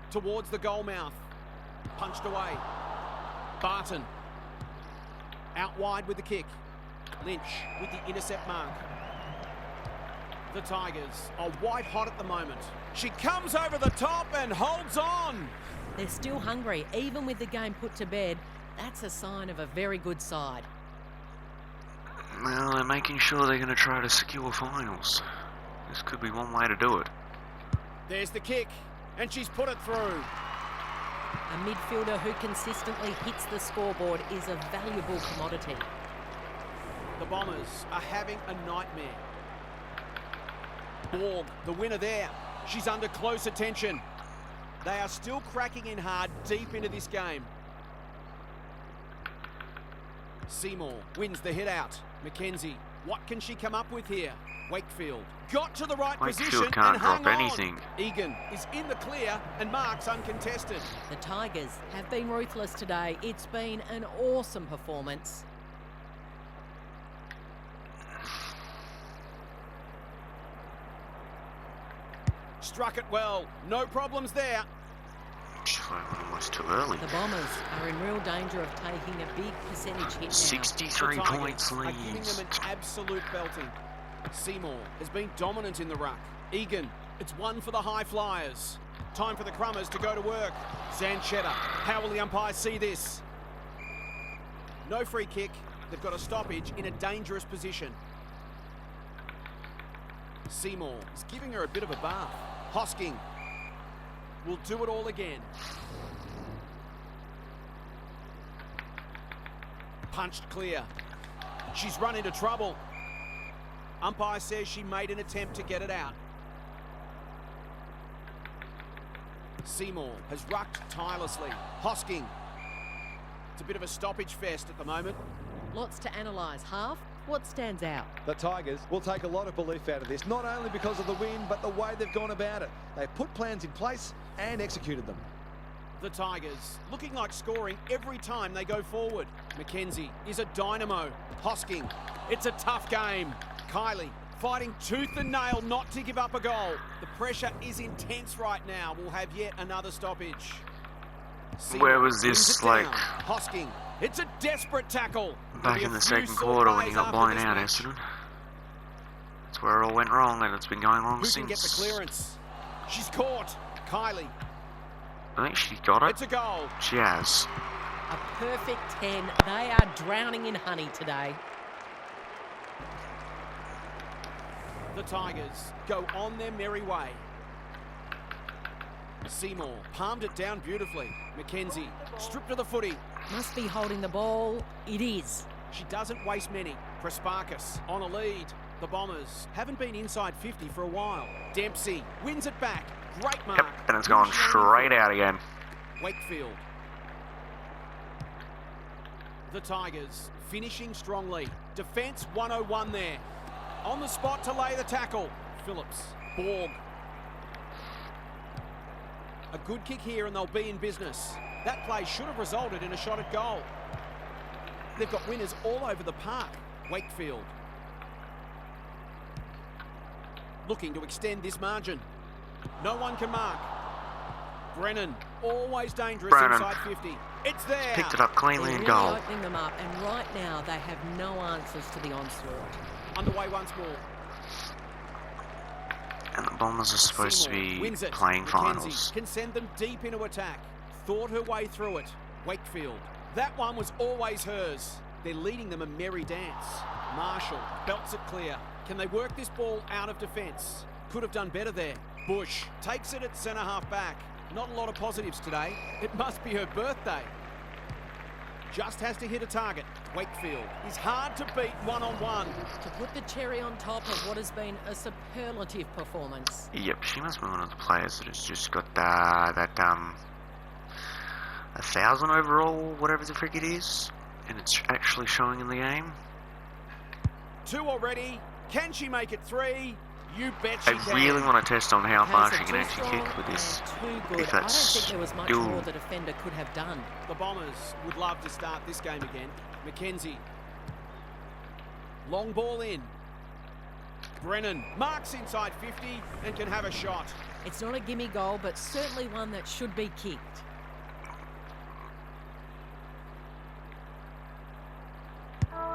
Speaker 1: Towards the goal mouth. Punched away. Barton. Out wide with the kick. Lynch with the intercept mark. The Tigers are white hot at the moment. She comes over the top and holds on.
Speaker 3: They're still hungry, even with the game put to bed. That's a sign of a very good side.
Speaker 2: Well, they're making sure they're going to try to secure finals. This could be one way to do it.
Speaker 1: There's the kick, and she's put it through.
Speaker 3: A midfielder who consistently hits the scoreboard is a valuable commodity.
Speaker 1: The Bombers are having a nightmare. Borg, the winner there. She's under close attention. They are still cracking in hard deep into this game. Seymour wins the hit out. Mackenzie, what can she come up with here? Wakefield got to the right
Speaker 2: Wakefield
Speaker 1: position
Speaker 2: can't
Speaker 1: and hung
Speaker 2: drop
Speaker 1: on.
Speaker 2: anything.
Speaker 1: Egan is in the clear and marks uncontested.
Speaker 3: The Tigers have been ruthless today. It's been an awesome performance.
Speaker 1: Struck it well. No problems there.
Speaker 2: Almost too early.
Speaker 3: The Bombers are in real danger of taking a big percentage hit now.
Speaker 2: 63
Speaker 1: The
Speaker 2: points
Speaker 1: Tigers are giving
Speaker 2: leads.
Speaker 1: them an absolute belting. Seymour has been dominant in the ruck. Egan, it's one for the high flyers. Time for the Crummers to go to work. Zanchetta, how will the umpire see this? No free kick. They've got a stoppage in a dangerous position. Seymour is giving her a bit of a bath. Hosking will do it all again. Punched clear. She's run into trouble. Umpire says she made an attempt to get it out. Seymour has rucked tirelessly. Hosking. It's a bit of a stoppage fest at the moment.
Speaker 3: Lots to analyse. Half, what stands out?
Speaker 4: The Tigers will take a lot of belief out of this, not only because of the win, but the way they've gone about it. They've put plans in place and executed them.
Speaker 1: The Tigers looking like scoring every time they go forward. Mackenzie is a dynamo. Hosking. It's a tough game. Kylie fighting tooth and nail not to give up a goal. The pressure is intense right now. We'll have yet another stoppage. Seymour
Speaker 2: Where was
Speaker 1: brings
Speaker 2: this,
Speaker 1: it down.
Speaker 2: like,
Speaker 1: Hosking. It's a desperate tackle. There'll
Speaker 2: back
Speaker 1: be
Speaker 2: in
Speaker 1: a
Speaker 2: the
Speaker 1: few
Speaker 2: second
Speaker 1: sore
Speaker 2: quarter when
Speaker 1: plays
Speaker 2: he got
Speaker 1: after
Speaker 2: blown
Speaker 1: this
Speaker 2: out,
Speaker 1: match.
Speaker 2: Essendon. That's where it all went wrong, and it's been going wrong
Speaker 1: Who
Speaker 2: since.
Speaker 1: can get the clearance? She's caught. Kylie.
Speaker 2: I think she got it.
Speaker 1: It's a goal.
Speaker 2: She has.
Speaker 3: A perfect 10. They are drowning in honey today.
Speaker 1: The Tigers go on their merry way. Seymour palmed it down beautifully. Mackenzie stripped of the footy.
Speaker 3: Must be holding the ball. It is.
Speaker 1: She doesn't waste many. Prasparkas on a lead. The Bombers haven't been inside 50 for a while. Dempsey wins it back. Great mark.
Speaker 2: Yep, and it's gone straight out again.
Speaker 1: Wakefield. The Tigers finishing strongly. Defence 101 there. On the spot to lay the tackle. Phillips. Borg. A good kick here and they'll be in business. That play should have resulted in a shot at goal. They've got winners all over the park. Wakefield. Looking to extend this margin. No one can mark. Brennan, always dangerous inside 50. It's there.
Speaker 2: Picked it up cleanly
Speaker 3: They're
Speaker 2: and
Speaker 3: really
Speaker 2: goal.
Speaker 3: opening them up, and right now they have no answers to the onslaught.
Speaker 1: Underway once more.
Speaker 2: And the Bombers are supposed
Speaker 1: Seymour
Speaker 2: to be
Speaker 1: wins it.
Speaker 2: playing
Speaker 1: Mackenzie
Speaker 2: finals.
Speaker 1: can send them deep into attack. Thought her way through it. Wakefield. That one was always hers. They're leading them a merry dance. Marshall belts it clear. Can they work this ball out of defence? Could have done better there. Bush takes it at centre half back. Not a lot of positives today. It must be her birthday. Just has to hit a target. Wakefield is hard to beat one-on-one.
Speaker 3: To put the cherry on top of what has been a superlative performance.
Speaker 2: Yep, she must be one of the players that has just got that 1,000 overall, whatever the frick it is, and it's actually showing in the game.
Speaker 1: 2 already. Can she make it 3? You bet she
Speaker 2: I
Speaker 1: can.
Speaker 2: really want to test on how
Speaker 3: Okay,
Speaker 2: far
Speaker 3: so
Speaker 2: she can
Speaker 3: too
Speaker 2: actually
Speaker 3: strong
Speaker 2: kick with this.
Speaker 3: and too good.
Speaker 2: If
Speaker 3: I don't
Speaker 2: that's
Speaker 3: think there was much
Speaker 2: still-
Speaker 3: more the defender could have done.
Speaker 1: The Bombers would love to start this game again. Mackenzie. Long ball in. Brennan marks inside 50 and can have a shot.
Speaker 3: It's not a gimme goal, but certainly one that should be kicked.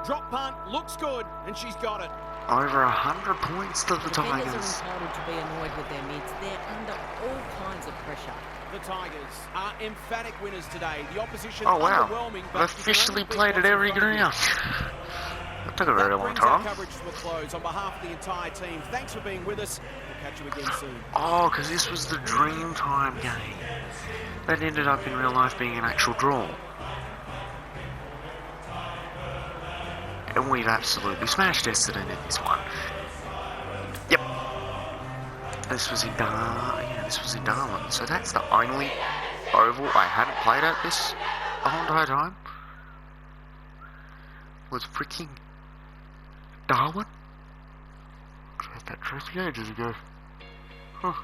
Speaker 1: Drop punt, looks good, and she's got it.
Speaker 2: Over 100 points to the
Speaker 3: Defenders
Speaker 2: Tigers.
Speaker 3: are entitled to be annoyed with their mids. They're under all kinds of pressure.
Speaker 1: The Tigers are emphatic winners today. The opposition
Speaker 2: Oh wow,
Speaker 1: underwhelming,
Speaker 2: I've
Speaker 1: but
Speaker 2: officially
Speaker 1: you can
Speaker 2: played
Speaker 1: only
Speaker 2: at
Speaker 1: beat
Speaker 2: every
Speaker 1: what's in front of you.
Speaker 2: ground. That took a very
Speaker 1: That
Speaker 2: long
Speaker 1: brings our
Speaker 2: time.
Speaker 1: coverage to a close. On behalf of the entire team, thanks for being with us. We'll catch you again soon.
Speaker 2: Oh, because this was the dream time game. That ended up in real life being an actual draw. And we've absolutely smashed Essendon in this one. Yep. This was in Darwin. So that's the only oval I hadn't played at this the whole entire time. Was freaking Darwin. Had that trophy ages ago. Huh.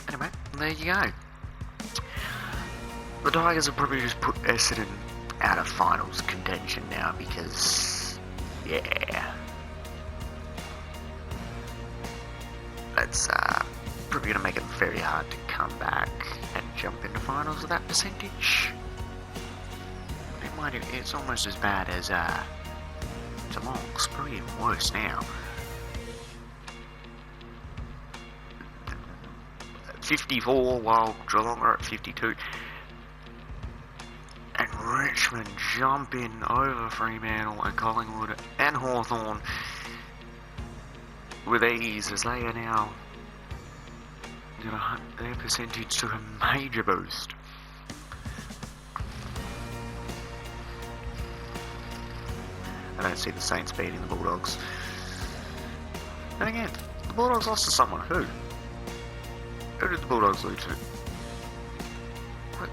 Speaker 2: Anyway, there you go. The Tigers have probably just put Essendon out of finals contention now because, yeah, that's probably going to make it very hard to come back and jump into finals with that percentage. It might, it's almost as bad as Geelong. It's probably even worse now. 54 while Geelong are at 52. And Richmond jumping over Fremantle and Collingwood and Hawthorn with ease as they are now, you know, their percentage took a major boost. I don't see the Saints beating the Bulldogs. And again, the Bulldogs lost to someone. Who? Who did the Bulldogs lose to? What?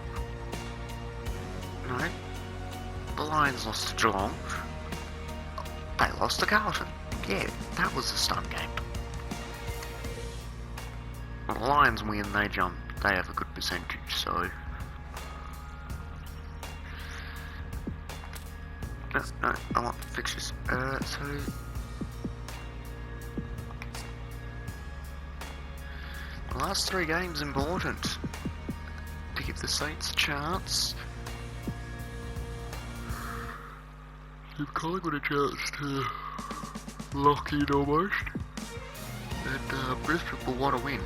Speaker 2: No. The Lions lost to Geelong. They lost to Carlton. Yeah, that was a stun game. Well, the Lions win, they jump. They have a good percentage, so... No, I want fixtures. So... The last 3 games important to give the Saints a chance. Give Collingwood a chance to lock in almost. And Brisbane will want to win.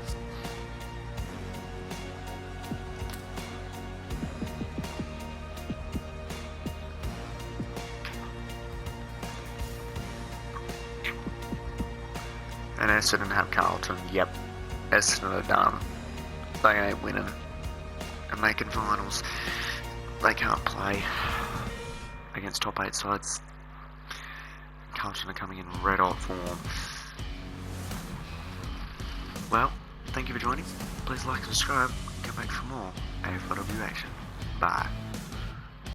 Speaker 2: And Essendon have Carlton. Yep. Essendon are done. They ain't winning and making finals. They can't play against top 8 sides. Carlton are coming in red hot form. Well, thank you for joining. Please like and subscribe. Come back for more AFLW action. Bye.